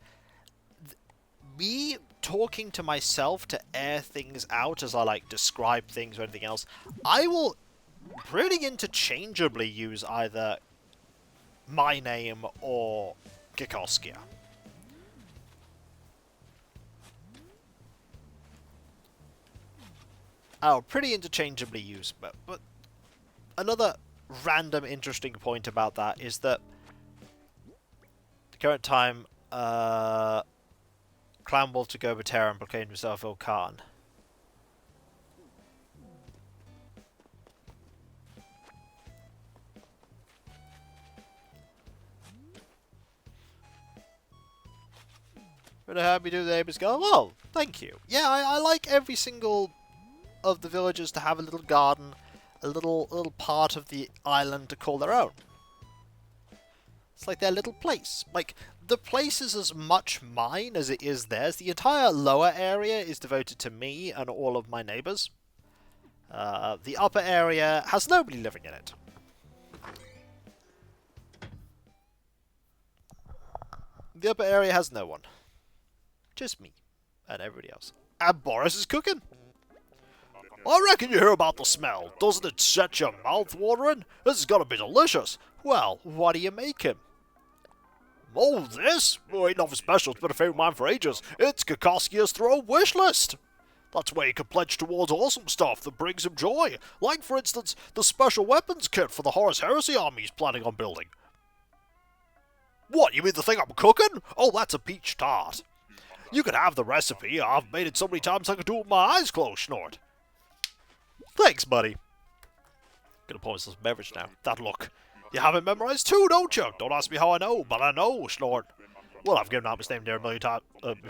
me talking to myself to air things out as I, like, describe things or anything else, I will pretty interchangeably use either my name or Kikoskia. I'll pretty interchangeably use, but another random interesting point about that is that the current time, Clan Wolf took over Terra and proclaimed himself Ilkhan. Really happy to the neighbours go, well, thank you. Yeah, I like every single of the villagers to have a little garden, a little part of the island to call their own. It's like their little place. Like, the place is as much mine as it is theirs. The entire lower area is devoted to me and all of my neighbours. The upper area has nobody living in it. The upper area has no one. Just me. And everybody else. And Boris is cooking. I reckon you hear about the smell. Doesn't it set your mouth watering? This is gonna be delicious. Well, what are you making? Oh, this? Oh, ain't nothing special. It's been a favourite of mine for ages. It's Kikoskia's Throw wish list. That's where you can pledge towards awesome stuff that brings him joy. Like, for instance, the special weapons kit for the Horus Heresy army he's planning on building. What, you mean the thing I'm cooking? Oh, that's a peach tart. You can have the recipe. I've made it so many times I can do it with my eyes closed, Snort. Thanks, buddy. Gonna pour myself some beverage now. That look. You have it memorized too, don't you? Don't ask me how I know, but I know, Snort. Well, I've given out my name there a million times,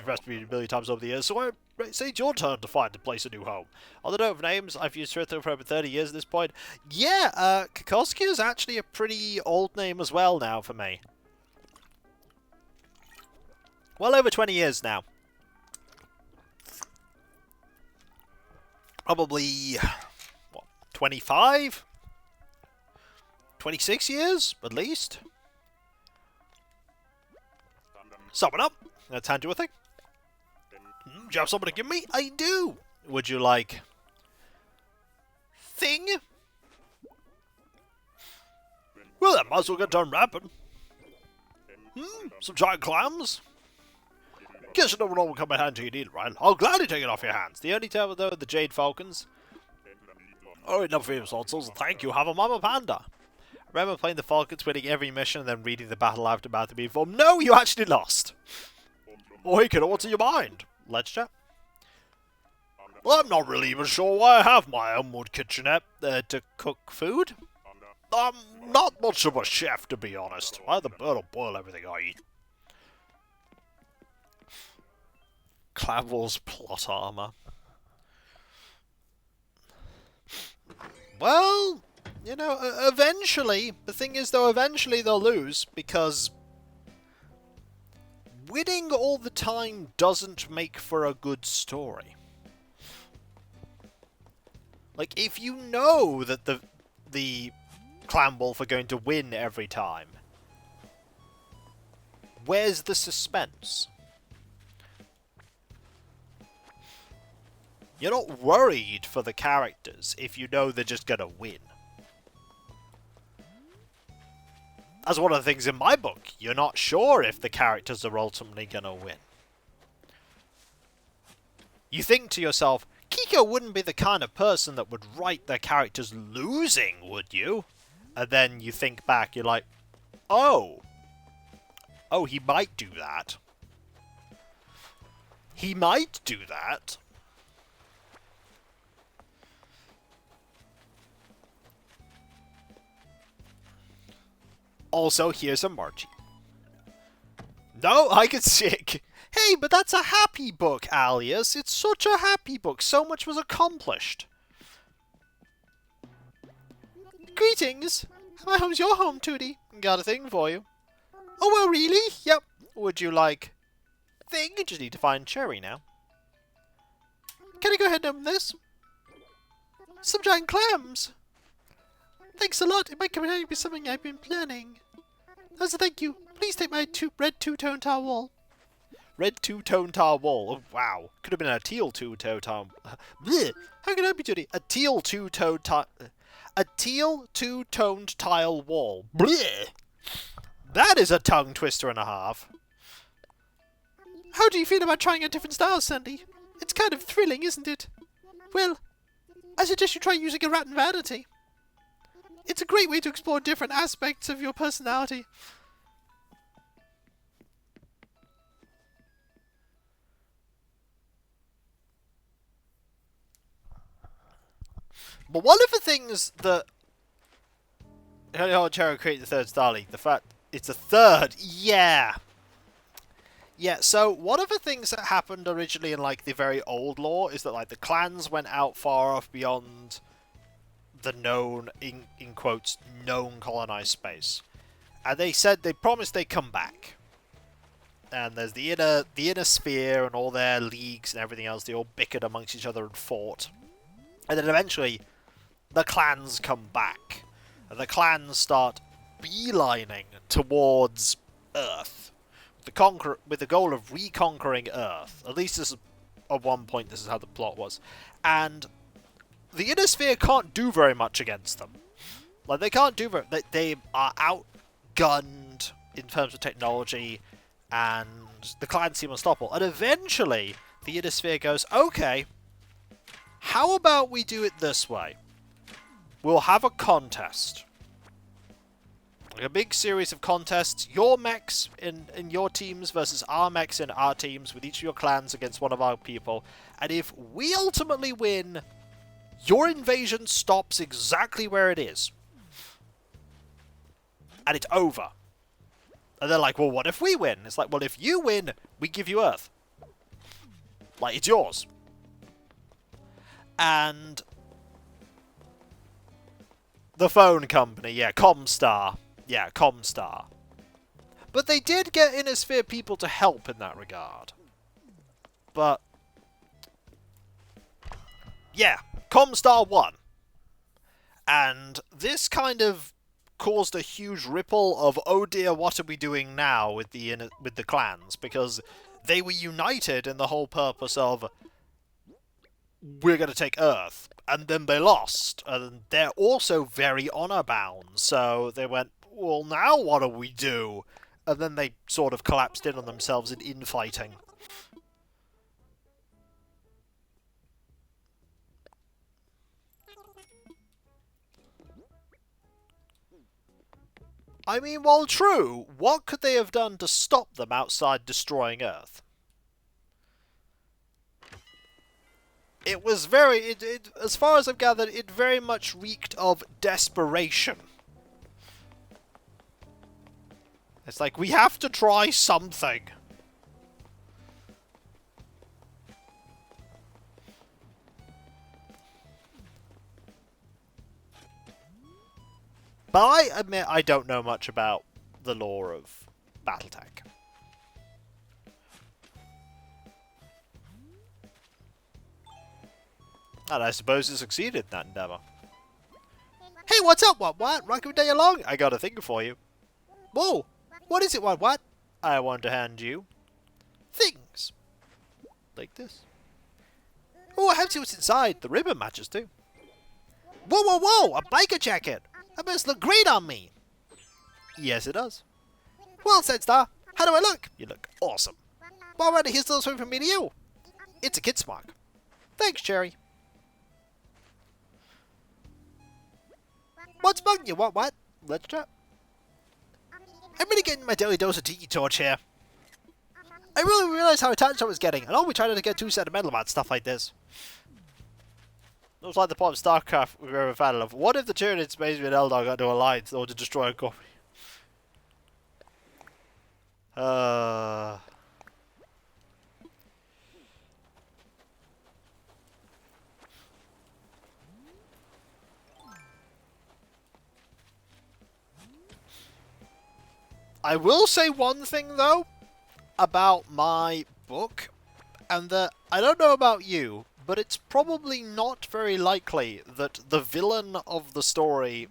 recipe a million times over the years, so I say it's your turn to find and place a new home. Although I don't have names, I've used Twitter for over 30 years at this point. Yeah, Kikoski is actually a pretty old name as well now for me. Well over 20 years now. Probably, what, 25? 26 years, at least? Summon up. Let's hand you a thing. Do you have something to give me? I do. Would you like... thing? Well, then, might as well get done wrapping. Some giant clams? Guess you never know what will come in handy you need it, right? I'll gladly take it off your hands. The only time, though, the Jade Falcons. Oh, enough for your insults. Thank you. Have a Mama Panda. I remember playing the Falcons, winning every mission, and then reading the battle aftermath to be informed. No, you actually lost. Oh, hey, kiddo, what's in your mind? Let's chat. Well, I'm not really even sure why I have my own wood kitchenette to cook food. I'm not much of a chef, to be honest. I either burn or boil everything I eat. Clavel's plot armor. Well, you know, eventually, the thing is though, eventually they'll lose, because winning all the time doesn't make for a good story. Like, if you know that the Clan Wolf are going to win every time, where's the suspense? You're not worried for the characters if you know they're just gonna win. That's one of the things in my book. You're not sure if the characters are ultimately gonna win. You think to yourself, Kiko wouldn't be the kind of person that would write their characters losing, would you? And then you think back, you're like, oh. Oh, he might do that. He might do that. Also, here's a Margie. No, I get sick. Hey, but that's a happy book, Alias. It's such a happy book. So much was accomplished. Greetings. My home's your home, Tootie. Got a thing for you. Oh, well, really? Yep. Would you like... thing? Just need to find Cherry now. Can I go ahead and open this? Some giant clams. Thanks a lot. It might come in handy with something I've been planning. As a thank you, please take my red two-tone towel. Red two-tone towel. Oh, wow. Could have been a teal two-tone towel. How can I be, Judy? A teal two-tone tile. A teal two-toned tile wall. Bleh. That is a tongue twister and a half. How do you feel about trying a different style, Sandy? It's kind of thrilling, isn't it? Well, I suggest you try using a rat and vanity. It's a great way to explore different aspects of your personality. But one of the things that Cherry created the third Star League, the fact it's a third, yeah. Yeah, so one of the things that happened originally in like the very old lore is that like the clans went out far off beyond the known, in quotes, known colonized space. And they said, they promised they'd come back. And there's the inner sphere and all their leagues and everything else, they all bickered amongst each other and fought. And then eventually, the clans come back. And the clans start beelining towards Earth. With the goal of reconquering Earth. At least this is, at one point, this is how the plot was. And the inner sphere can't do very much against them. Like, they can't do very... They are outgunned in terms of technology, and the clans seem unstoppable. And eventually, the inner sphere goes, okay, how about we do it this way? We'll have a contest. Like a big series of contests. Your mechs in your teams versus our mechs in our teams, with each of your clans against one of our people. And if we ultimately win, your invasion stops exactly where it is. And it's over. And they're like, well, what if we win? It's like, well, if you win, we give you Earth. Like, it's yours. And the phone company, yeah, Comstar. Yeah, Comstar. But they did get Inner Sphere people to help in that regard. But yeah, Comstar won. And this kind of caused a huge ripple of, oh dear, what are we doing now with the clans? Because they were united in the whole purpose of, we're going to take Earth. And then they lost. And they're also very honor-bound. So they went, well, now what do we do? And then they sort of collapsed in on themselves in infighting. I mean, while true, what could they have done to stop them outside destroying Earth? It was very, as far as I've gathered, it very much reeked of desperation. It's like, we have to try something. But I admit I don't know much about the lore of Battletech. And I suppose it succeeded in that endeavour. Hey, what's up, what? Rocking day along? I got a thing for you. Whoa! What is it, what? I want to hand you things. Like this. Oh, I have to see what's inside. The ribbon matches too. Whoa, whoa, whoa! A biker jacket! That must look great on me! Yes, it does. Well said, Star. How do I look? You look awesome. Alrighty, here's a little swing from me to you. It's a kid's mark. Thanks, Cherry. What's bugging you? What? Let's chat. I'm really getting my daily dose of Tiki Torch here. I really realized how attached I was getting, and I'll be trying not to get too sentimental about stuff like this. It was like the part of StarCraft we were a fan of. What if the Tyranids, Maze, and Eldar got into a alliance in order to destroy a copy? I will say one thing, though, about my book, and that I don't know about you, but it's probably not very likely that the villain of the story,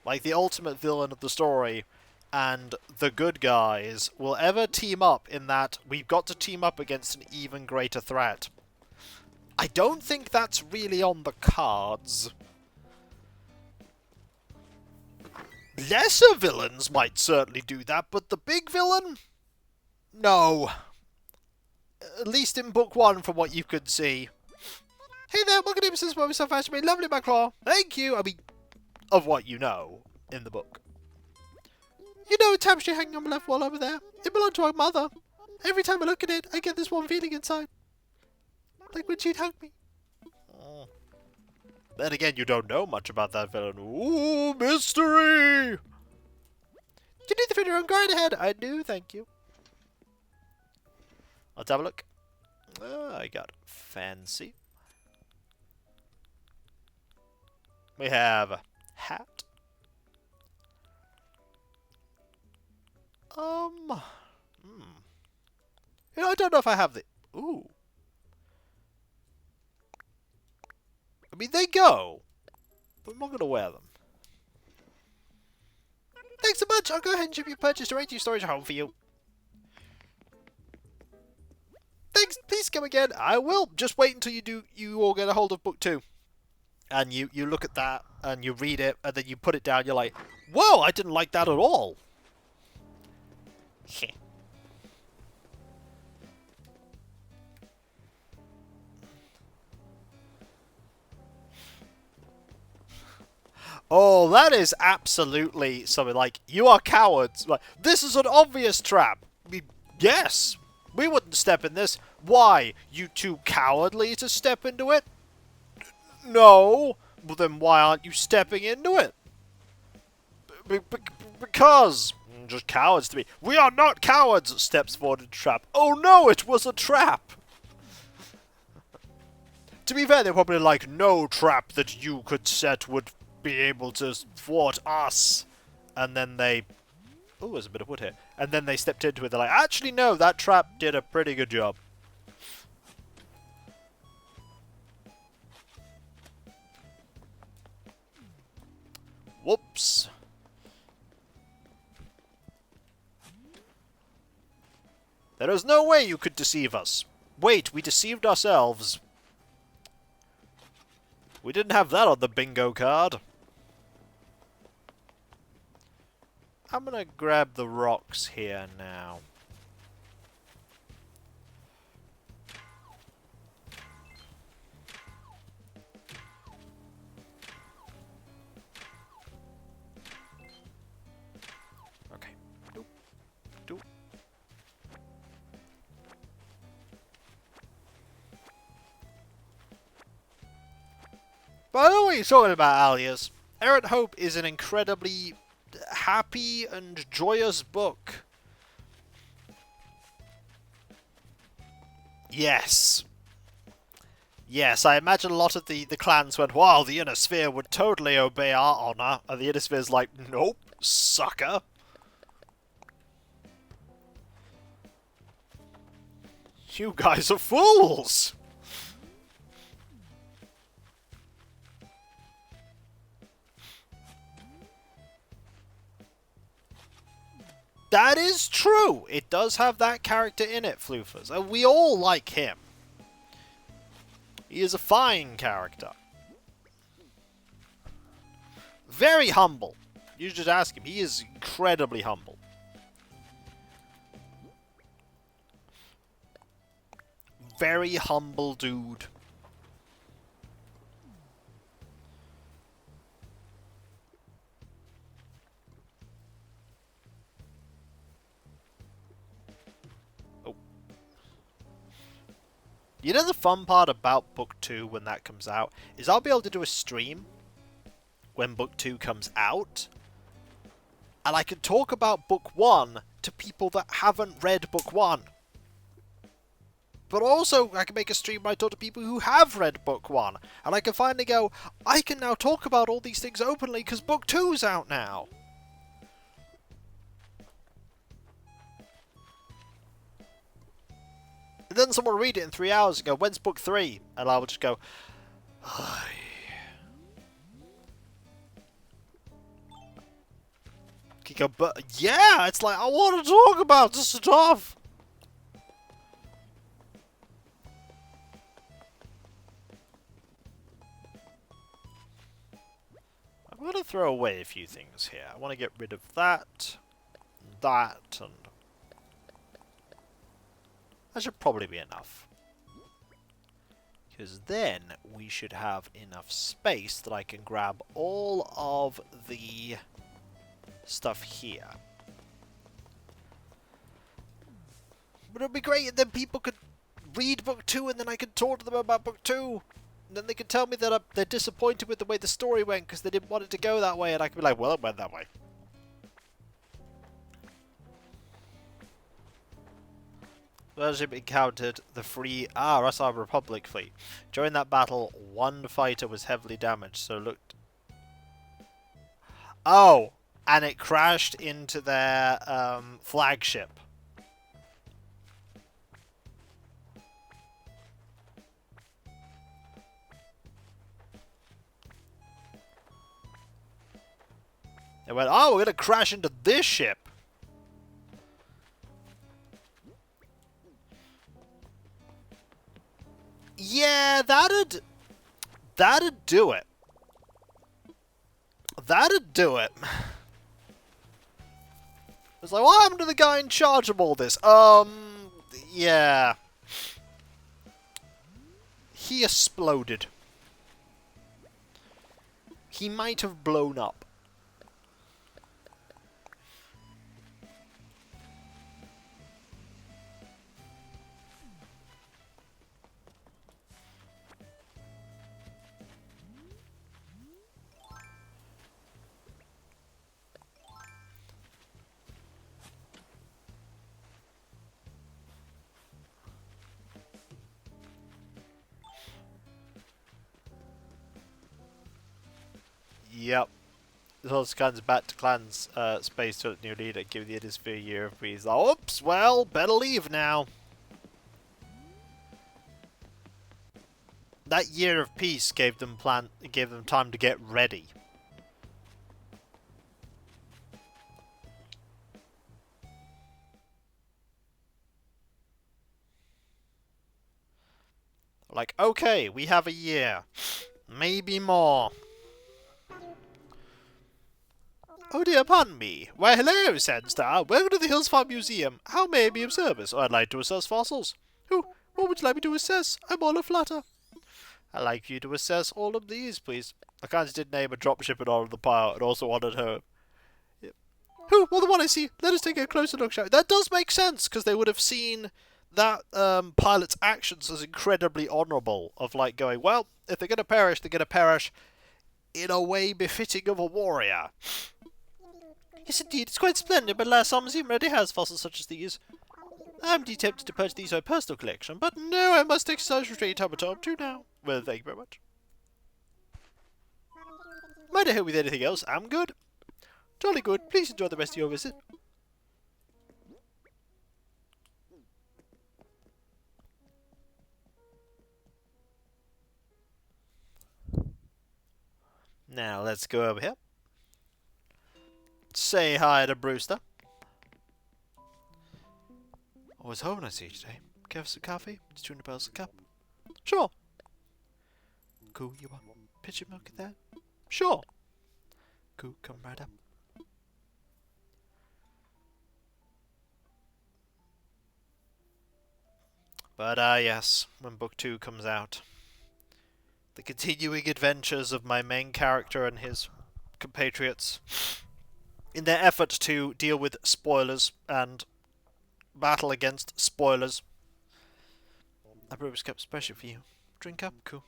like the ultimate villain of the story, and the good guys will ever team up in that we've got to team up against an even greater threat. I don't think that's really on the cards. Lesser villains might certainly do that, but the big villain? No. At least in book one, from what you could see. Hey there, welcome to Mrs. Bobby so fast, lovely my claw. Thank you. I mean, of what you know in the book. You know a tapestry hanging on the left wall over there? It belonged to our mother. Every time I look at it, I get this warm feeling inside. Like when she'd hug me. Then again, you don't know much about that villain. Ooh, mystery! You need the figure on guard ahead. I do, thank you. Let's have a look. I got fancy. We have a hat. You know, I don't know if I have the... Ooh. I mean, they go, but I'm not going to wear them. Thanks so much. I'll go ahead and ship your purchase to your storage home for you. Thanks. Please come again. I will. Just wait until you all get a hold of book 2. And you look at that, and you read it, and then you put it down. You're like, whoa, I didn't like that at all. Oh, that is absolutely something like, you are cowards. Like, this is an obvious trap. Yes, we wouldn't step in this. Why? You too cowardly to step into it? No. Well, then why aren't you stepping into it? Because. Just cowards to me. We are not cowards, steps forward in trap. Oh no, it was a trap. To be fair, they're probably like, no trap that you could set would be able to thwart us. And then they... Oh, there's a bit of wood here. And then they stepped into it. They're like, actually, no, that trap did a pretty good job. Whoops. There is no way you could deceive us. Wait, we deceived ourselves. We didn't have that on the bingo card. I'm gonna grab the rocks here now. Okay. Doop. Doop. But I know what you're talking about, Alias. Errant Hope is an incredibly happy and joyous book. Yes. Yes, I imagine a lot of the clans went, wow, the Inner Sphere would totally obey our honor. And the Inner Sphere's like, nope, sucker. You guys are fools! That is true! It does have that character in it, Floofers. And we all like him. He is a fine character. Very humble. You should ask him. He is incredibly humble. Very humble dude. You know the fun part about Book 2 when that comes out is I'll be able to do a stream when Book 2 comes out, and I can talk about Book 1 to people that haven't read Book 1. But also, I can make a stream where I talk to people who have read Book 1, and I can finally go, I can now talk about all these things openly because Book 2's out now. And then someone will read it in 3 hours and go, when's Book 3? And I will just go, hi. You go, but yeah, it's like, I want to talk about this stuff. I'm going to throw away a few things here. I want to get rid of that, and that should probably be enough. Because then we should have enough space that I can grab all of the stuff here. But it would be great, and then people could read Book 2, and then I could talk to them about Book 2. And then they could tell me that they're disappointed with the way the story went because they didn't want it to go that way, and I could be like, well, it went that way. Battleship encountered the free that's our Republic fleet. During that battle, one fighter was heavily damaged, so looked. Oh, and it crashed into their flagship. They went, oh, we're gonna crash into this ship. Yeah, that'd do it. That'd do it. It's like, what happened to the guy in charge of all this? Yeah. He exploded. He might have blown up. Yep. So this comes back to Clan's space to new leader, give the Innisphere a year of peace. Oops, well, better leave now. That year of peace gave them time to get ready. Like, okay, we have a year. Maybe more. Oh dear, pardon me. Why, hello, Sandstar. Welcome to the Hills Farm Museum. How may I be of service? I'd like to assess fossils. Oh, what would you like me to assess? I'm all aflutter. I'd like you to assess all of these, please. I kind of did name a dropship in honor of the pilot and also wanted her. Yep. Oh, well, the one I see. Let us take a closer look, shall we? That does make sense, because they would have seen that pilot's actions as incredibly honourable, of like going, well, if they're going to perish, they're going to perish in a way befitting of a warrior. Yes, indeed, it's quite splendid, but alas, our museum already has fossils such as these. I'm indeed tempted to purchase these for my personal collection, but no, I must exercise restraint time too now. Well, thank you very much. Might I help with anything else? I'm good. Jolly good. Please enjoy the rest of your visit. Now, let's go over here. Say hi to Brewster. Oh, it's home I see you today. Care for some coffee? It's 200 bells a cup. Sure. Cool, you want a pitcher of milk at that? Sure. Cool, come right up. But, yes, when book 2 comes out, the continuing adventures of my main character and his compatriots in their effort to deal with spoilers and battle against spoilers. I brought this cup special for you. Drink up, cool.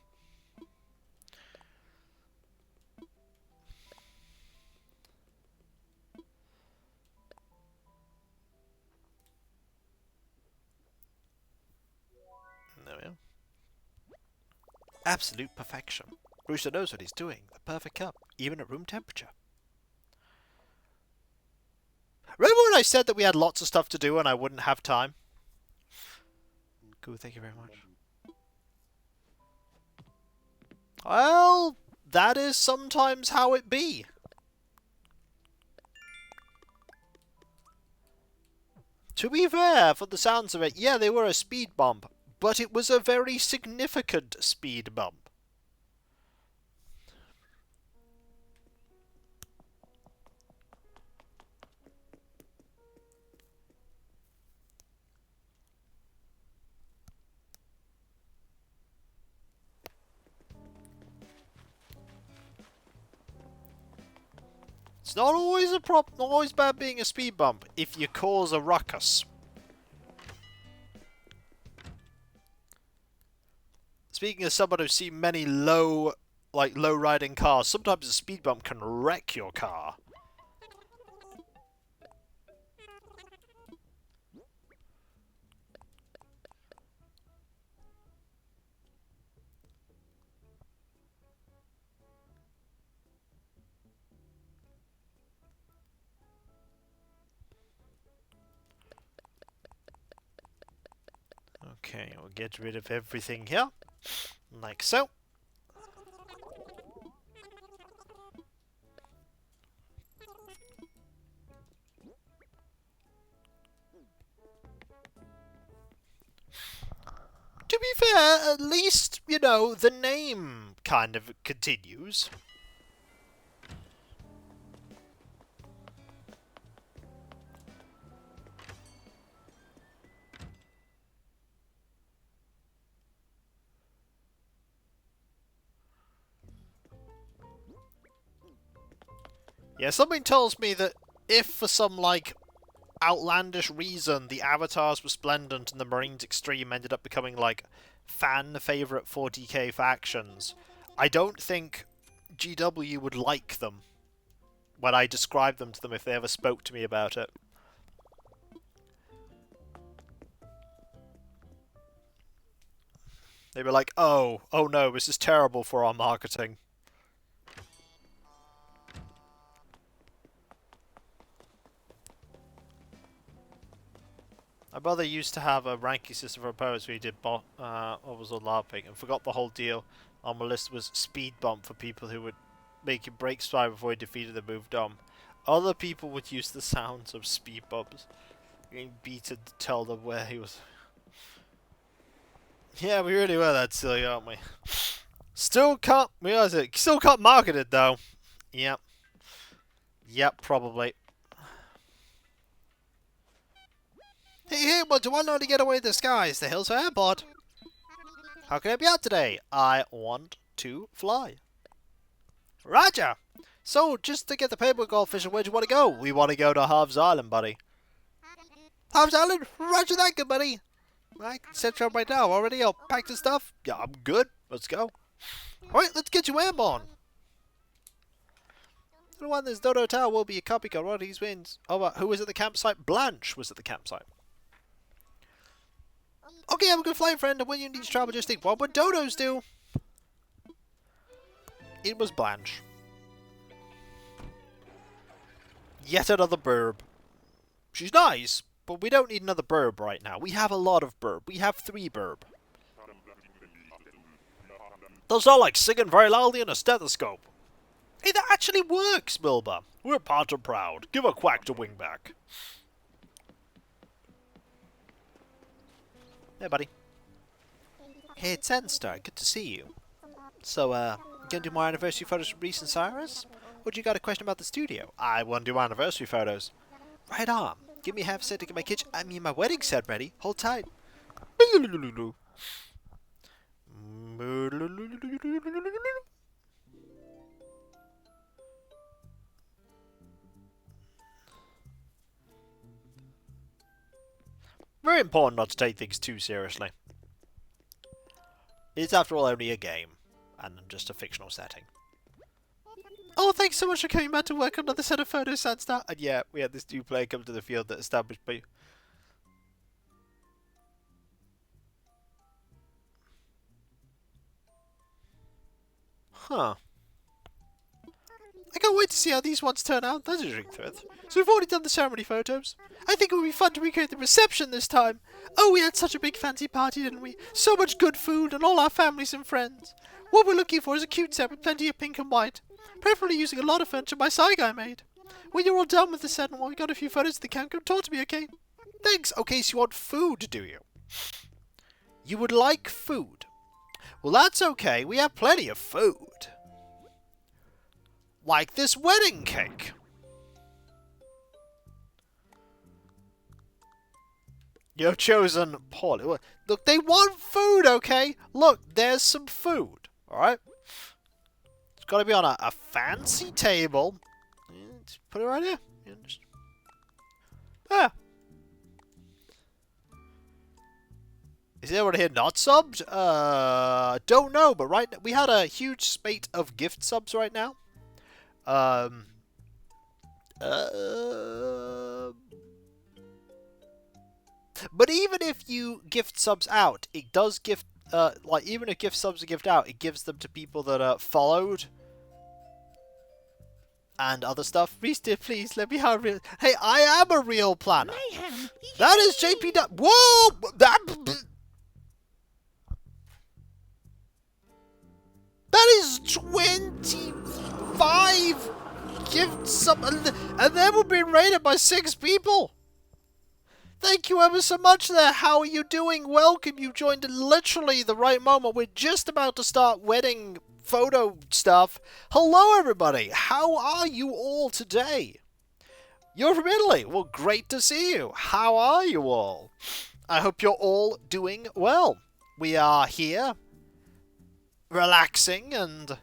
There we are. Absolute perfection. Brewster knows what he's doing. The perfect cup, even at room temperature. Remember when I said that we had lots of stuff to do and I wouldn't have time? Cool, thank you very much. Well, that is sometimes how it be. To be fair, for the sounds of it, yeah, they were a speed bump, but it was a very significant speed bump. It's not always not always bad being a speed bump if you cause a ruckus. Speaking as someone who's seen many low riding cars, sometimes a speed bump can wreck your car. Okay, we'll get rid of everything here, like so. To be fair, at least, you know, the name kind of continues. Yeah, something tells me that if for some, like, outlandish reason the Avatars were Splendent and the Marines Extreme ended up becoming, like, fan-favourite 40k factions, I don't think GW would like them when I describe them to them if they ever spoke to me about it. They'd be like, oh no, this is terrible for our marketing. My brother used to have a ranking system for opponents where he did what was on LARPing and forgot the whole deal. On my list was speed bump for people who would make him break stride before he defeated and moved on. Other people would use the sounds of speed bumps getting beaten to tell them where he was. Yeah, we really were that silly, aren't we? Still can't realize it. Still can't market it though. Yep. Yep, probably. Hey, what do I know to get away the skies? The hills are airport. How can I be out today? I want to fly. Roger! So, just to get the paperwork all official, where do you want to go? We want to go to Harv's Island, buddy. Harv's Island? Roger that, good buddy. I can set you up right now already. I'll pack the stuff. Yeah, I'm good. Let's go. Alright, let's get you airborne. The one this Dodo Tower will be a copycat. What these wins? Oh, who was at the campsite? Blanche was at the campsite. Okay, have a good flight, friend. And when you need to travel, just think, what would dodos do? It was Blanche. Yet another burb. She's nice, but we don't need another burb right now. We have a lot of burb. We have 3 burb. Those are like singing very loudly in a stethoscope. Hey, that actually works, Wilbur. We're part of proud. Give a quack to Wingback. Hey, buddy. Hey, it's Enstar. Good to see you. So, you gonna do more anniversary photos from Reese and Cyrus? Or do you got a question about the studio? I want to do anniversary photos. Right on. Give me half a set to get my kitchen. I mean, my wedding set ready. Hold tight. Very important not to take things too seriously. It's after all only a game, and just a fictional setting. Oh, thanks so much for coming back to work on another set of photos, Sandstar. And yeah, we had this new player come to the field that established by... Huh. I can't wait to see how these ones turn out. That's a drink thread. So we've already done the ceremony photos. I think it would be fun to recreate the reception this time. Oh, we had such a big fancy party, didn't we? So much good food and all our families and friends. What we're looking for is a cute set with plenty of pink and white. Preferably using a lot of furniture my Psy guy made. When you're all done with the set and we got a few photos of the camp, come talk to me, okay? Thanks. Okay, so you want food, do you? You would like food. Well, that's okay. We have plenty of food. Like this wedding cake. You've chosen poorly. Look, they want food, okay? Look, there's some food, alright? It's got to be on a fancy table. Just put it right here. Ah. Is anyone here not subbed? Don't know, but we had a huge spate of gift subs right now. But even if you gift subs out, it does gift, like, even if gift subs are gift out, it gives them to people that are followed. And other stuff. Please, let me have real... Hey, I am a real planner. Mayhem. That is JP... Whoa! That is 25 gift sub... And then we're being raided by 6 people! Thank you ever so much there. How are you doing? Welcome. You joined at literally the right moment. We're just about to start wedding photo stuff. Hello, everybody. How are you all today? You're from Italy. Well, great to see you. How are you all? I hope you're all doing well. We are here, relaxing and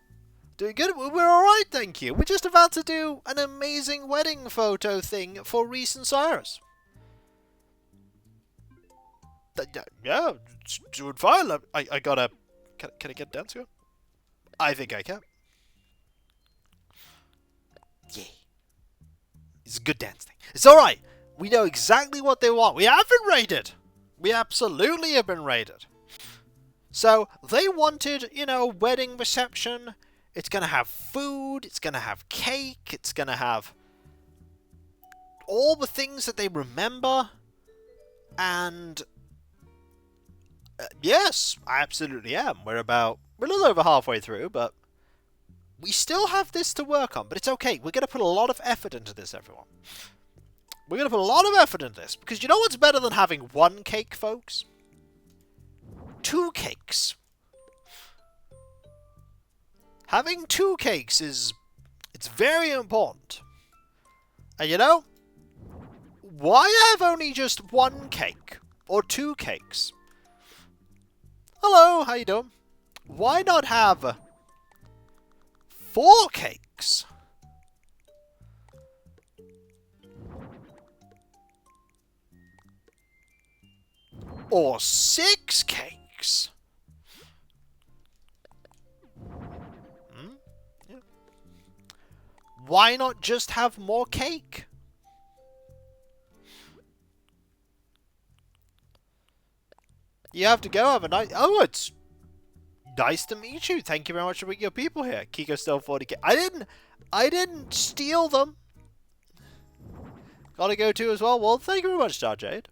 doing good. We're alright, thank you. We're just about to do an amazing wedding photo thing for Reese and Cyrus. Yeah, it's doing fine. I gotta... Can I get dance here? I think I can. Yeah. It's a good dance thing. It's alright. We know exactly what they want. We have been raided. We absolutely have been raided. So, they wanted, you know, wedding reception. It's gonna have food. It's gonna have cake. It's gonna have all the things that they remember. And... yes, I absolutely am. We're a little over halfway through, but we still have this to work on. But it's okay. We're going to put a lot of effort into this, everyone. We're going to put a lot of effort into this, because you know what's better than having one cake, folks? 2 cakes. Having 2 cakes it's very important. And you know, why have only just 1 cake? Or 2 cakes? Hello, how you doing? Why not have 4 cakes? Or 6 cakes? Yeah. Why not just have more cake? You have to go, have a nice... Oh, it's nice to meet you. Thank you very much for bringing your people here. Kiko still 40k. I didn't steal them. Gotta go too as well. Well, thank you very much, Star Jade.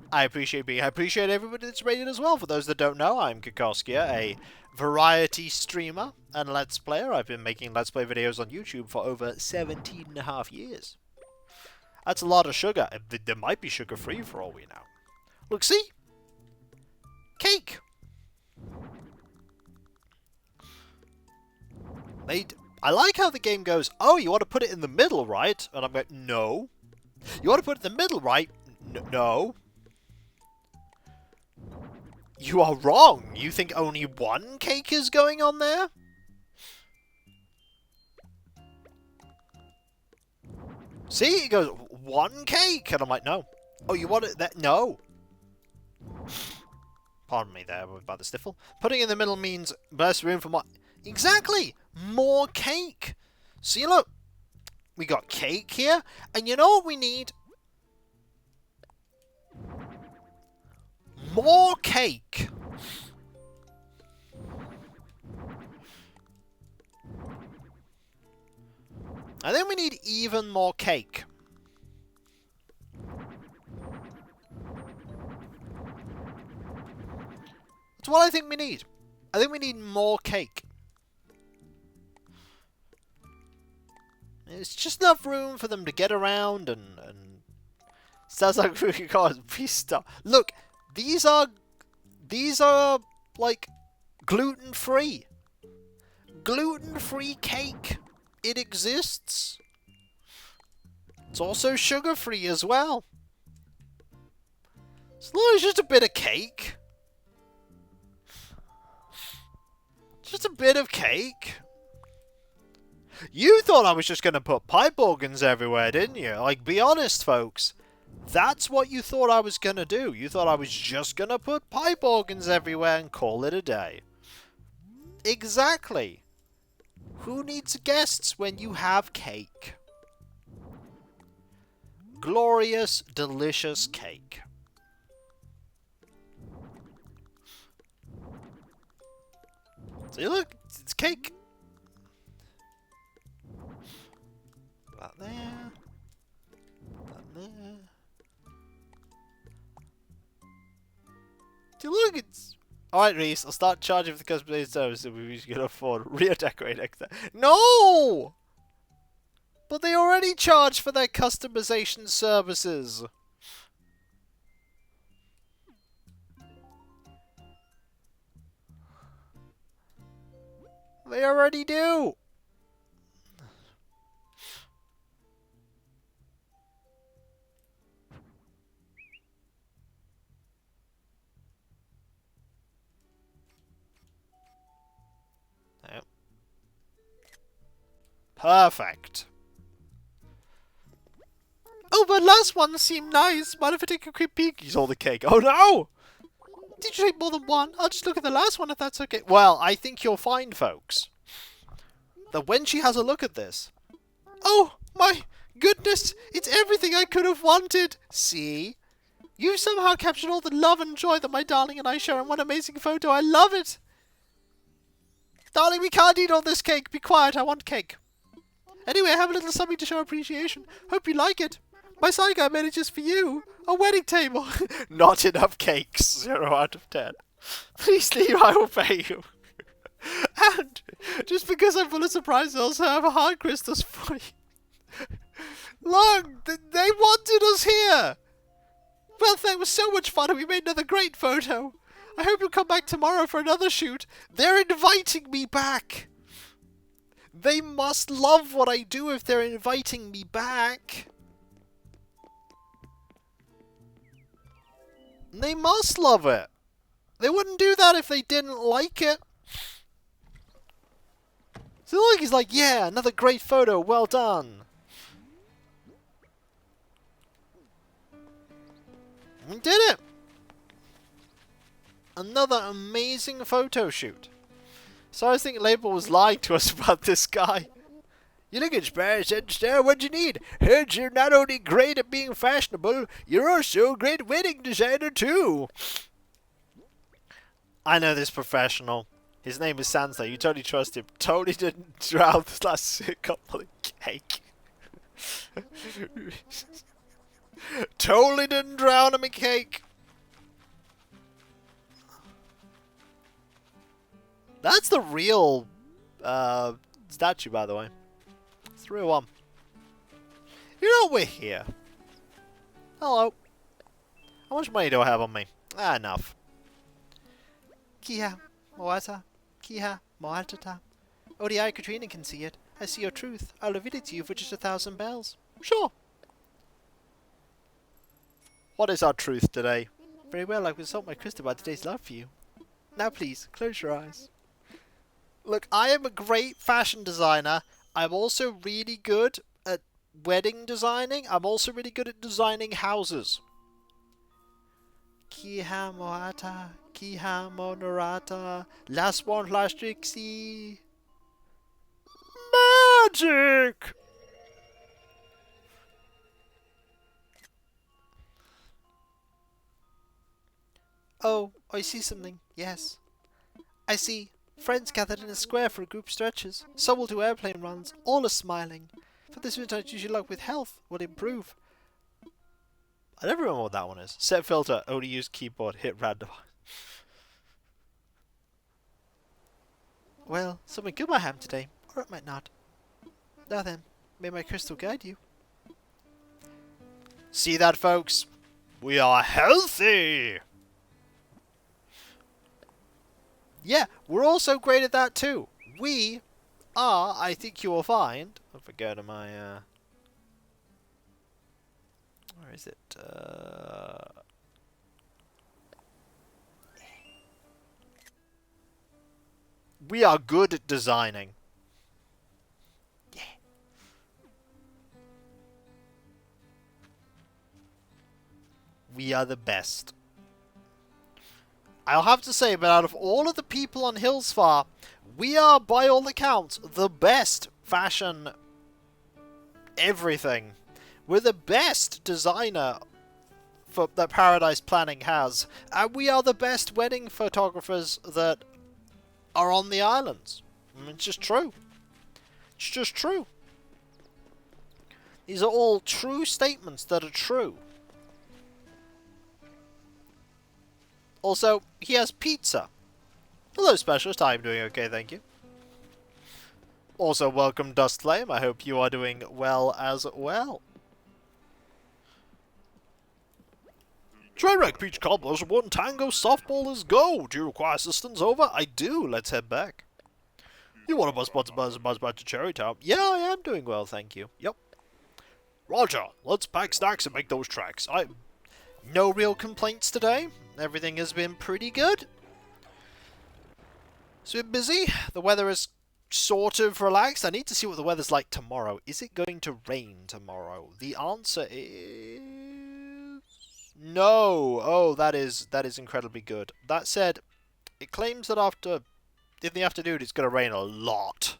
I appreciate everybody that's rated as well. For those that don't know, I'm Kikoskia, a variety streamer and Let's Player. I've been making Let's Play videos on YouTube for over 17.5 years. That's a lot of sugar. There might be sugar-free for all we know. Look, see? Cake! I like how the game goes, oh, you want to put it in the middle, right? And I'm like, no. You want to put it in the middle, right? No. You are wrong. You think only 1 cake is going on there? See, it goes, 1 cake. And I'm like, no. Oh, you want it there? No. Pardon me there about the sniffle. Putting in the middle means less room for more... Exactly! More cake! See, look. We got cake here. And you know what we need? More cake! And then we need even more cake. That's what I think we need. I think we need more cake. It's just enough room for them to get around and sounds like we can't be stuck. Look, these are like gluten-free. Gluten-free cake. It exists. It's also sugar-free as well. As long as it's just a bit of cake. Just a bit of cake. You thought I was just going to put pipe organs everywhere, didn't you? Like, be honest, folks. That's what you thought I was going to do. You thought I was just going to put pipe organs everywhere and call it a day. Exactly. Who needs guests when you have cake? Glorious, delicious cake. See, look, it's cake. That there. That there. See, look, it's... Alright, Reese, I'll start charging for the customization service that we can afford. Redecorate next time. No! But they already charge for their customization services. They already do. Yep. Perfect. Oh, but last one seemed nice. Mind if I take a quick peek? He's all the cake. Oh no! Did you take more than one? I'll just look at the last one if that's okay. Well, I think you'll find, folks, that when she has a look at this... Oh, my goodness! It's everything I could have wanted! See? You somehow captured all the love and joy that my darling and I share in one amazing photo. I love it! Darling, we can't eat all this cake. Be quiet, I want cake. Anyway, I have a little something to show appreciation. Hope you like it. My side guy made it just for you. A wedding table. Not enough cakes. 0 out of 10. Please leave, I will pay you. And just because I'm full of surprises, I also have a heart crystals for you. Look, they wanted us here. Well, that was so much fun and we made another great photo. I hope you'll come back tomorrow for another shoot. They're inviting me back. They must love what I do if they're inviting me back. They must love it. They wouldn't do that if they didn't like it. So look, he's like, yeah, another great photo, well done. We did it. Another amazing photo shoot. So I was thinking Label was lying to us about this guy. You look inspired, Star. What do you need? Heard you're not only great at being fashionable, you're also a great wedding designer too. I know this professional. His name is Sansa. You totally trust him. Totally didn't drown this last couple of cake. Totally didn't drown him in cake. That's the real statue, by the way. It's the real one. You know we're here. Hello. How much money do I have on me? Ah, enough. Kia, Moata, Kia, Moatata. ODI Katrina can see it. I see your truth. I'll reveal it to you for just 1,000 bells. Sure. What is our truth today? Very well, I will consult my crystal about today's love for you. Now please, close your eyes. Look, I am a great fashion designer. I'm also really good at wedding designing. I'm also really good at designing houses. Kiha Moata, Kiha Monorata, last one, last Trixie. Magic! Oh, I see something. Yes. I see. Friends gathered in a square for a group stretches. Some will do airplane runs. All are smiling. For this winter, usually luck with health would improve. I never remember what that one is. Set filter. Only use keyboard. Hit random. Well, something good might happen today. Or it might not. Now then, may my crystal guide you. See that, folks? We are healthy! Yeah, we're also great at that too. We are, I think you will find... If I go to my... where is it? We are good at designing. Yeah. We are the best. I'll have to say, but out of all of the people on Hillsfar, we are, by all accounts, the best fashion everything. We're the best designer that Paradise Planning has. And we are the best wedding photographers that are on the islands. I mean, it's just true. It's just true. These are all true statements that are true. Also, he has pizza. Hello, Specialist. I'm doing okay, thank you. Also, welcome, Dust Flame. I hope you are doing well as well. Trainwreck Peach Cobblers, 1 Tango, Softball is go. Do you require assistance? Over? I do. Let's head back. You want to buzz back to Cherry Town? Yeah, I am doing well, thank you. Yep. Roger. Let's pack snacks and make those tracks. No real complaints today. Everything has been pretty good. It's been busy. The weather is sort of relaxed. I need to see what the weather's like tomorrow. Is it going to rain tomorrow? The answer is... no. Oh, that is incredibly good. That said, it claims that in the afternoon it's going to rain a lot.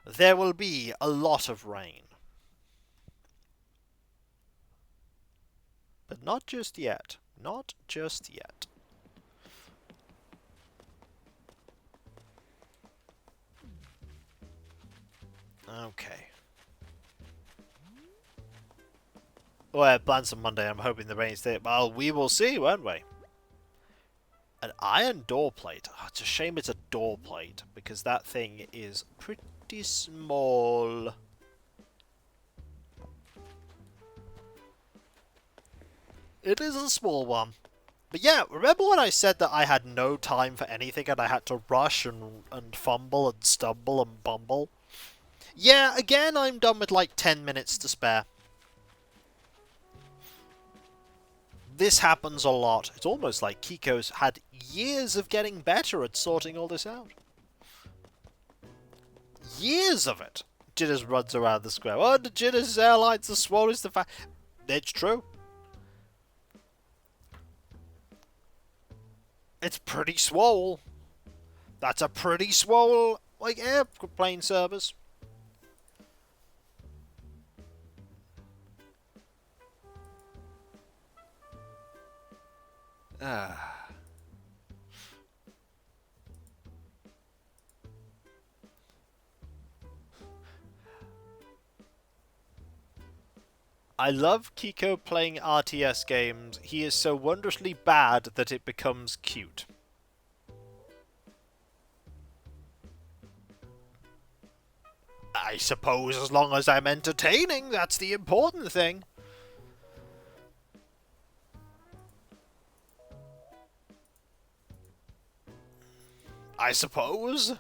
There will be a lot of rain. But not just yet. Not just yet. Okay. Well, plans on Monday. I'm hoping the rain stays. Well, we will see, won't we? An iron door plate. Oh, it's a shame it's a door plate, because that thing is pretty small. It is a small one. But yeah, remember when I said that I had no time for anything and I had to rush and fumble and stumble and bumble? Yeah, again, I'm done with like 10 minutes to spare. This happens a lot. It's almost like Kiko's had years of getting better at sorting all this out. Years of it. Jitters runs around the square. Oh, the Jitters Airlines, the swole is the fa... It's true. It's pretty swole. That's a pretty swole, like, airplane service. I love Kiko playing RTS games. He is so wondrously bad that it becomes cute. I suppose as long as I'm entertaining, that's the important thing. I suppose.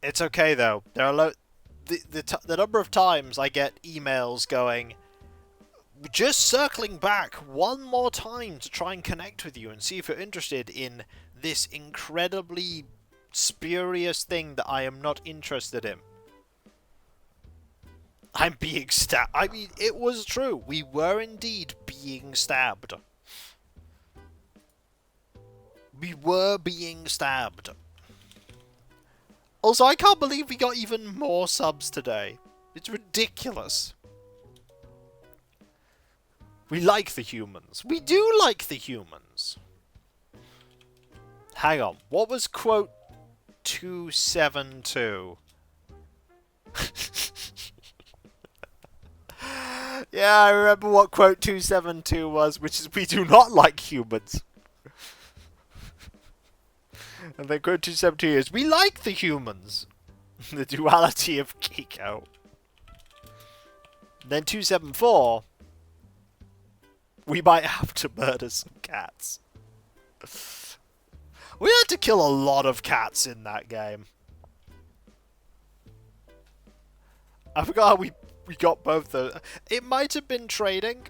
It's okay though. There are the number of times I get emails going, just circling back one more time to try and connect with you and see if you're interested in this incredibly spurious thing that I am not interested in. I'm being stabbed. I mean, it was true. We were indeed being stabbed. We were being stabbed. Also, I can't believe we got even more subs today. It's ridiculous. We like the humans. We do like the humans. Hang on. What was quote 272? Yeah, I remember what quote 272 was, which is we do not like humans. And then quote 272 is we like the humans. The duality of Kiko. And then 274, we might have to murder some cats. We had to kill a lot of cats in that game. I forgot how we got both those. It might have been trading.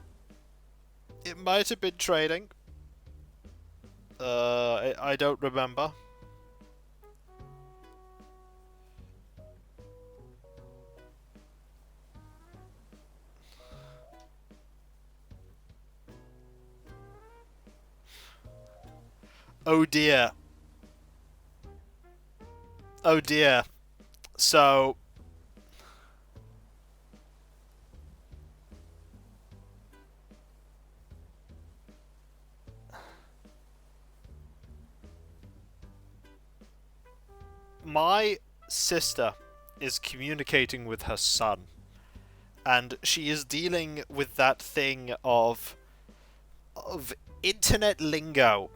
It might have been trading. I don't remember. Oh dear. Oh dear. So... my sister is communicating with her son. And she is dealing with that thing of internet lingo.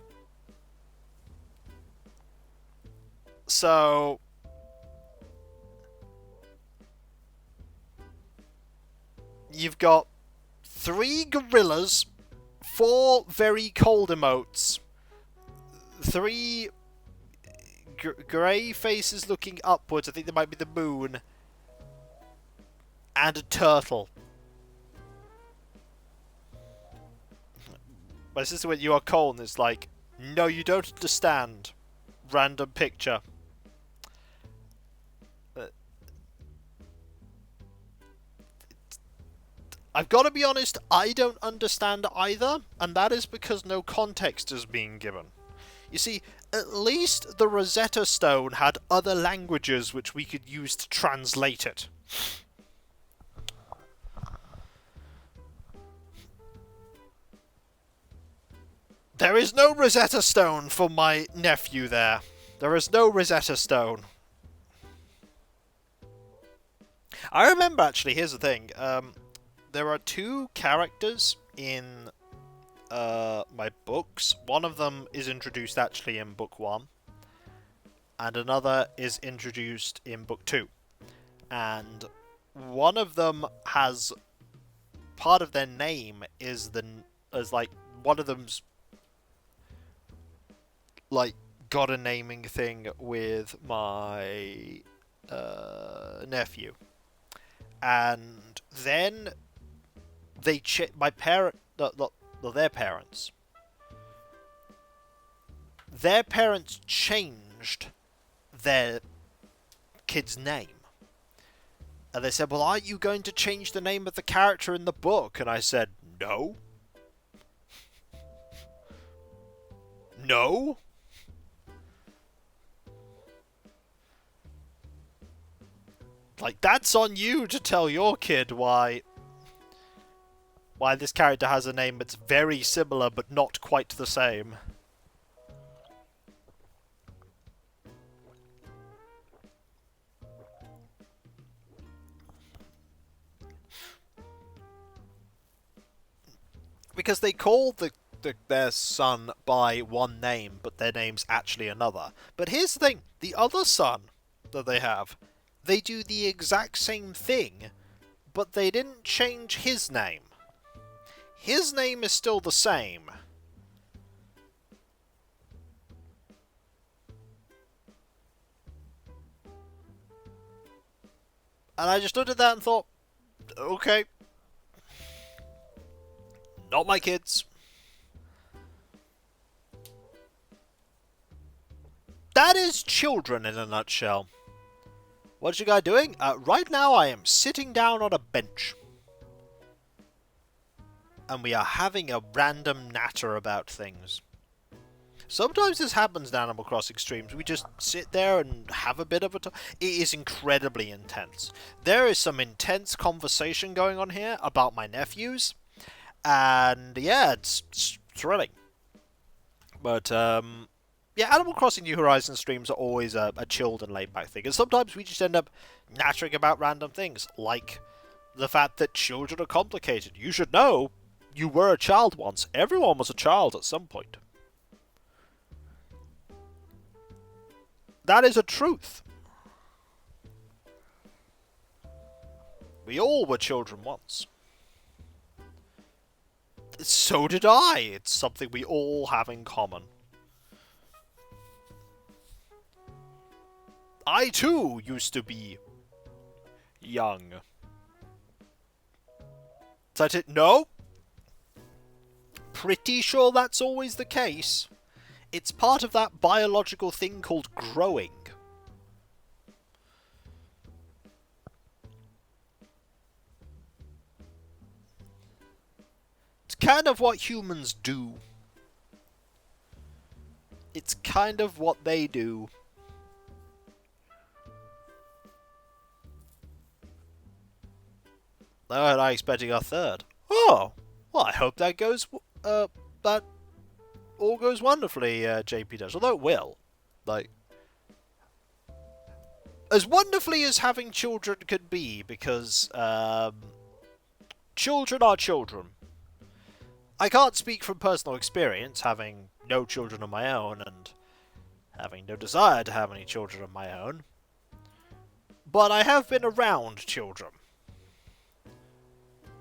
So... you've got 3 gorillas, 4 very cold emotes, 3 grey faces looking upwards, I think there might be the moon, and a turtle. My sister went, "You are cold," and it's like, no, you don't understand. Random picture. I've got to be honest, I don't understand either, and that is because no context is being given. You see, at least the Rosetta Stone had other languages which we could use to translate it. There is no Rosetta Stone for my nephew there. There is no Rosetta Stone. I remember, actually, here's the thing. There are 2 characters in my books. One of them is introduced actually in book 1, and another is introduced in book 2. And one of them has part of their name is like one of them's like got a naming thing with my nephew, and then their parents changed their kid's name. And they said, well, aren't you going to change the name of the character in the book? And I said, no. No? Like, that's on you to tell your kid why this character has a name that's very similar but not quite the same. Because they call their son by one name, but their name's actually another. But here's the thing, the other son that they have, they do the exact same thing, but they didn't change his name. His name is still the same. And I just looked at that and thought, okay. Not my kids. That is children in a nutshell. What's your guy doing? Right now I am sitting down on a bench. And we are having a random natter about things. Sometimes this happens in Animal Crossing streams. We just sit there and have a bit of a talk. It is incredibly intense. There is some intense conversation going on here about my nephews. And yeah, it's thrilling. But yeah, Animal Crossing New Horizons streams are always a chilled and laid back thing. And sometimes we just end up nattering about random things. Like the fact that children are complicated. You should know, you were a child once. Everyone was a child at some point. That is a truth. We all were children once. So did I. It's something we all have in common. I too used to be young. So no? Pretty sure that's always the case. It's part of that biological thing called growing. It's kind of what humans do. It's kind of what they do. Now I'm not expecting our third. Oh, well, I hope that goes. That all goes wonderfully. JP does, although it will, like, as wonderfully as having children could be, because children are children. I can't speak from personal experience, having no children of my own and having no desire to have any children of my own. But I have been around children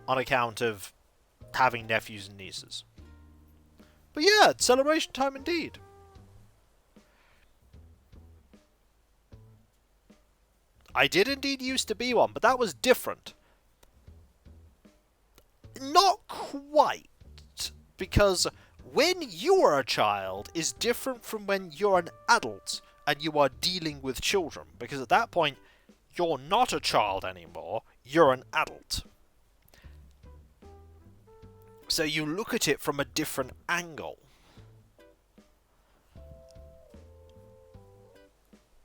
on account of having nephews and nieces. But yeah, it's celebration time indeed. I did indeed used to be one, but that was different. Not quite, because when you are a child is different from when you're an adult and you are dealing with children, because at that point, you're not a child anymore, you're an adult. So you look at it from a different angle.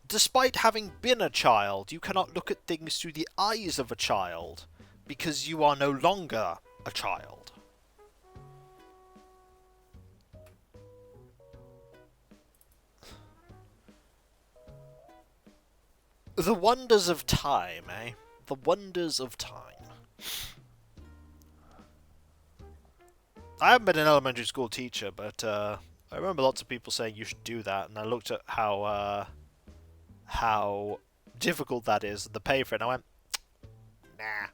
Despite having been a child, you cannot look at things through the eyes of a child, because you are no longer a child. The wonders of time, eh? The wonders of time. I haven't been an elementary school teacher, but I remember lots of people saying you should do that, and I looked at how difficult that is, the pay for it, and I went, nah.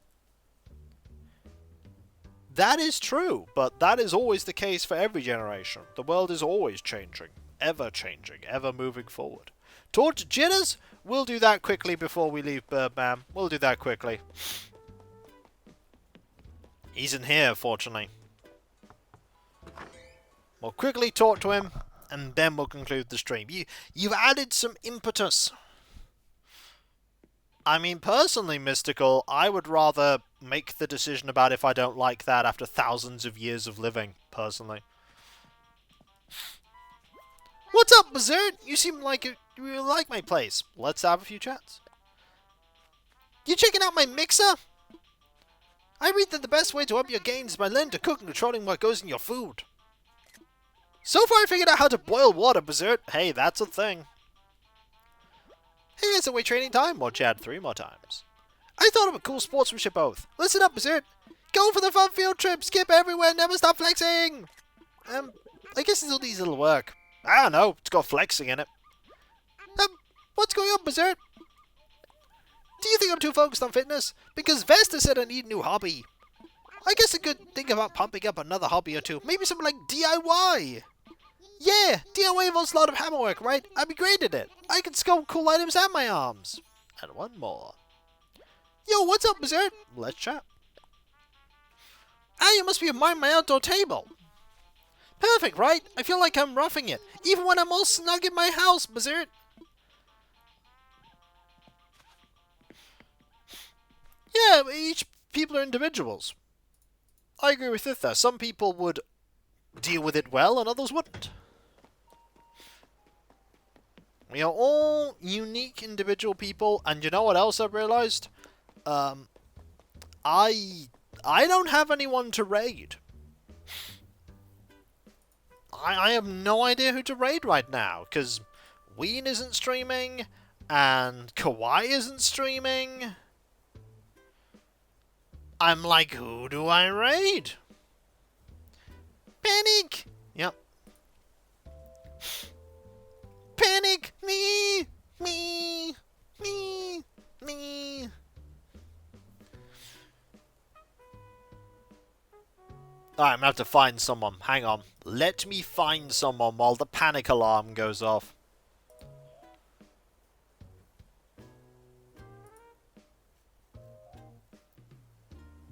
That is true, but that is always the case for every generation. The world is always changing, ever moving forward. Torch jitters? We'll do that quickly before we leave Birdman. We'll do that quickly. He's in here, fortunately. We'll quickly talk to him, and then we'll conclude the stream. You've added some impetus. I mean, personally, Mystical, I would rather make the decision about if I don't like that after thousands of years of living, personally. What's up, Berserk? You seem like you really like my place. Let's have a few chats. You checking out my mixer? I read that the best way to up your gains is by learning to cook and controlling what goes in your food. So far I figured out how to boil water, Berserk. Hey, that's a thing. Hey, it's a weight training time. More chat 3 more times. I thought of a cool sportsmanship oath. Listen up, Berserk. Go for the fun field trip. Skip everywhere. Never stop flexing. I guess it's all easy little work. I don't know. It's got flexing in it. What's going on, Berserk? Do you think I'm too focused on fitness? Because Vesta said I need a new hobby. I guess I could think about pumping up another hobby or two. Maybe something like DIY. Yeah, DIY involves a lot of hammer work, right? I'd be great at it. I can sculpt cool items and my arms. And one more. Yo, what's up, Berserk? Let's chat. Ah, you must be admiring my outdoor table. Perfect, right? I feel like I'm roughing it, even when I'm all snug in my house, Berserk. Yeah, each people are individuals. I agree with Thitha. Some people would deal with it well and others wouldn't. We are all unique individual people, and you know what else I've realized? I don't have anyone to raid. I have no idea who to raid right now, because Ween isn't streaming, and Kawaii isn't streaming. I'm like, who do I raid? Panic! Yep. Panic! Me! Me! Me! Me! Alright, I'm gonna have to find someone. Hang on. Let me find someone while the panic alarm goes off.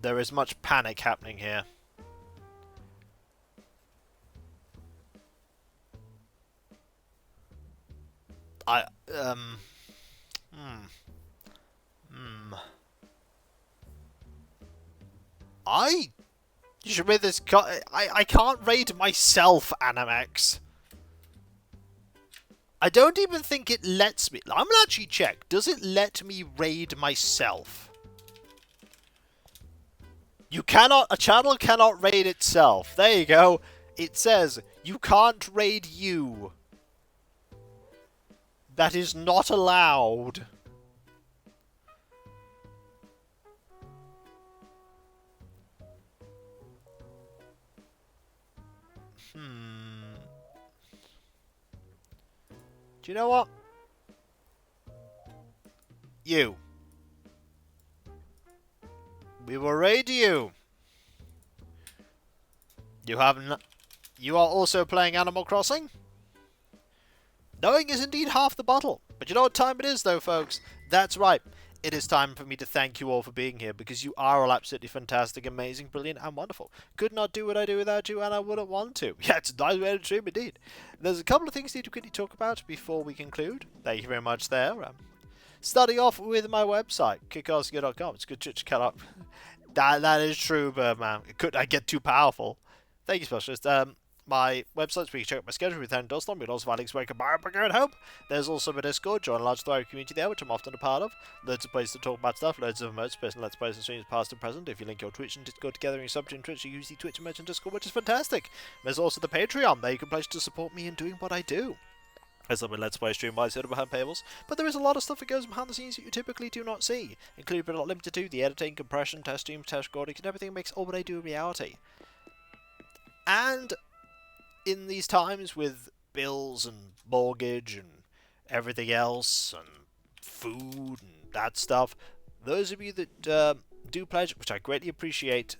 There is much panic happening here. You should read this. I can't raid myself, Animax. I don't even think it lets me. I'm gonna actually check. Does it let me raid myself? You cannot. A channel cannot raid itself. There you go. It says you can't raid you. That is not allowed. Do you know what? You. We will raid you. You are also playing Animal Crossing? Knowing is indeed half the battle. But you know what time it is, though, folks? That's right. It is time for me to thank you all for being here, because you are all absolutely fantastic, amazing, brilliant, and wonderful. Could not do what I do without you, and I wouldn't want to. Yeah, it's a nice way to stream, indeed. There's a couple of things I need to quickly talk about before we conclude. Thank you very much there. Starting off with my website, kickassgear.com. It's good to check out. That is true, Birdman. Could I get too powerful? Thank you, Specialist. My websites where you can check out my schedule with Dustin. We can also find links where you can buy a burger at home. There's also a Discord. Join a large thriving community there, which I'm often a part of. Loads of places to talk about stuff. Loads of emotes, personal let's plays and streams past and present. If you link your Twitch and Discord together and you sub to Twitch, you use the Twitch emote and Discord, which is fantastic. There's also the Patreon. There you can pledge to support me in doing what I do. There's some Let's Play stream wise behind paywalls, but there is a lot of stuff that goes behind the scenes that you typically do not see, including but not limited to the editing, compression, test streams, test recording, and everything that makes all what I do a reality. And in these times with bills and mortgage and everything else and food and that stuff, those of you that do pledge, which I greatly appreciate,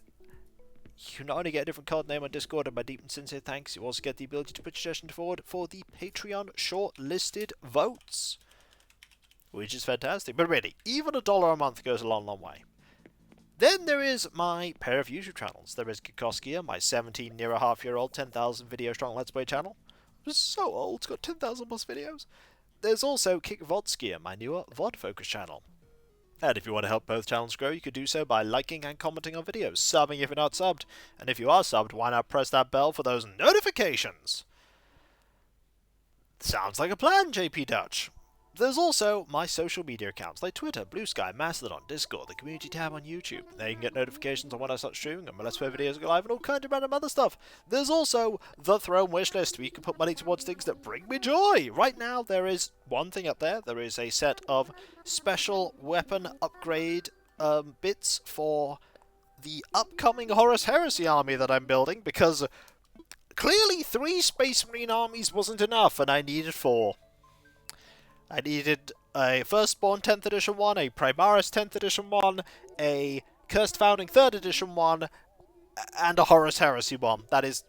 you not only get a different card name on Discord and my deep and sincere thanks, you also get the ability to put your suggestions forward for the Patreon shortlisted votes, which is fantastic. But really, even $1 a month goes a long, long way. Then there is my pair of YouTube channels. There is Kikoskia, my 17, near a half-year-old, 10,000 video strong Let's Play channel. It's so old, it's got 10,000 plus videos. There's also KikVodskia, my newer VOD focus channel. And if you want to help both channels grow, you could do so by liking and commenting on videos, subbing if you're not subbed, and if you are subbed, why not press that bell for those notifications? Sounds like a plan, JP Dutch. There's also my social media accounts like Twitter, Blue Sky, Mastodon, Discord, the community tab on YouTube. There you can get notifications on when I start streaming and my Let's Play videos go live and all kinds of random other stuff. There's also the Throne wishlist where you can put money towards things that bring me joy. Right now there is one thing up there. There is a set of special weapon upgrade bits for the upcoming Horus Heresy army that I'm building, because clearly 3 Space Marine armies wasn't enough and I needed 4. I needed a Firstborn 10th edition one, a Primaris 10th edition one, a Cursed Founding 3rd edition one, and a Horus Heresy one. That is...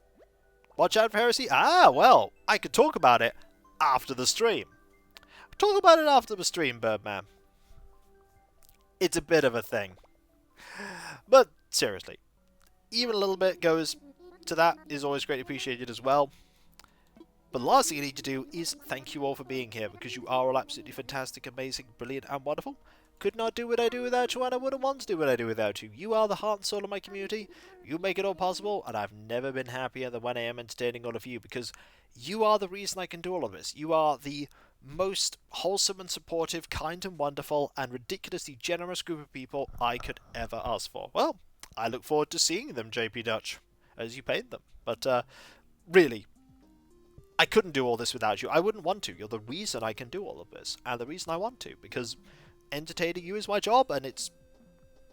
Watch out for Heresy? Ah, well, I could talk about it after the stream. Talk about it after the stream, Birdman. It's a bit of a thing. But, seriously, even a little bit goes to that is always greatly appreciated as well. But the last thing you need to do is thank you all for being here, because you are all absolutely fantastic, amazing, brilliant, and wonderful. Could not do what I do without you, and I wouldn't want to do what I do without you. You are the heart and soul of my community. You make it all possible, and I've never been happier than when I am entertaining all of you, because you are the reason I can do all of this. You are the most wholesome and supportive, kind and wonderful, and ridiculously generous group of people I could ever ask for. Well, I look forward to seeing them, JP Dutch, as you paint them. But, really, I couldn't do all this without you. I wouldn't want to. You're the reason I can do all of this, and the reason I want to, because entertaining you is my job, and it's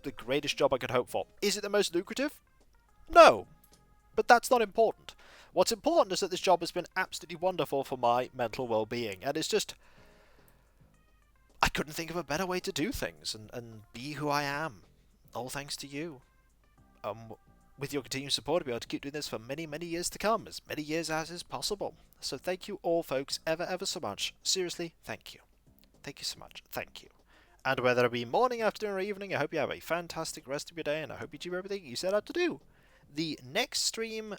the greatest job I could hope for. Is it the most lucrative? No, but that's not important. What's important is that this job has been absolutely wonderful for my mental well-being, and it's just... I couldn't think of a better way to do things, and be who I am. All thanks to you. With your continued support, I'll be able to keep doing this for many, many years to come, as many years as is possible. So thank you all, folks, ever so much. Seriously, thank you. Thank you so much. Thank you. And whether it be morning, afternoon, or evening, I hope you have a fantastic rest of your day, and I hope you do everything you set out to do. The next stream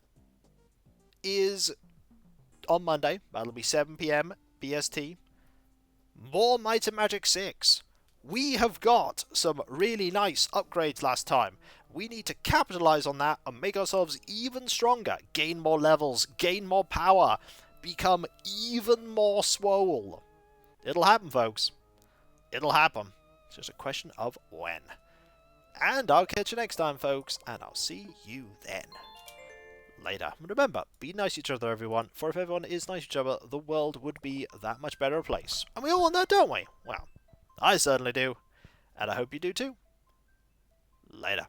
is on Monday. That'll be 7 PM BST. More Might and Magic 6. We have got some really nice upgrades last time. We need to capitalize on that and make ourselves even stronger, gain more levels, gain more power, become even more swole. It'll happen, folks. It'll happen. It's just a question of when. And I'll catch you next time, folks, and I'll see you then. Later. And remember, be nice to each other, everyone, for if everyone is nice to each other, the world would be that much better a place. And we all want that, don't we? Well, I certainly do. And I hope you do too. Later.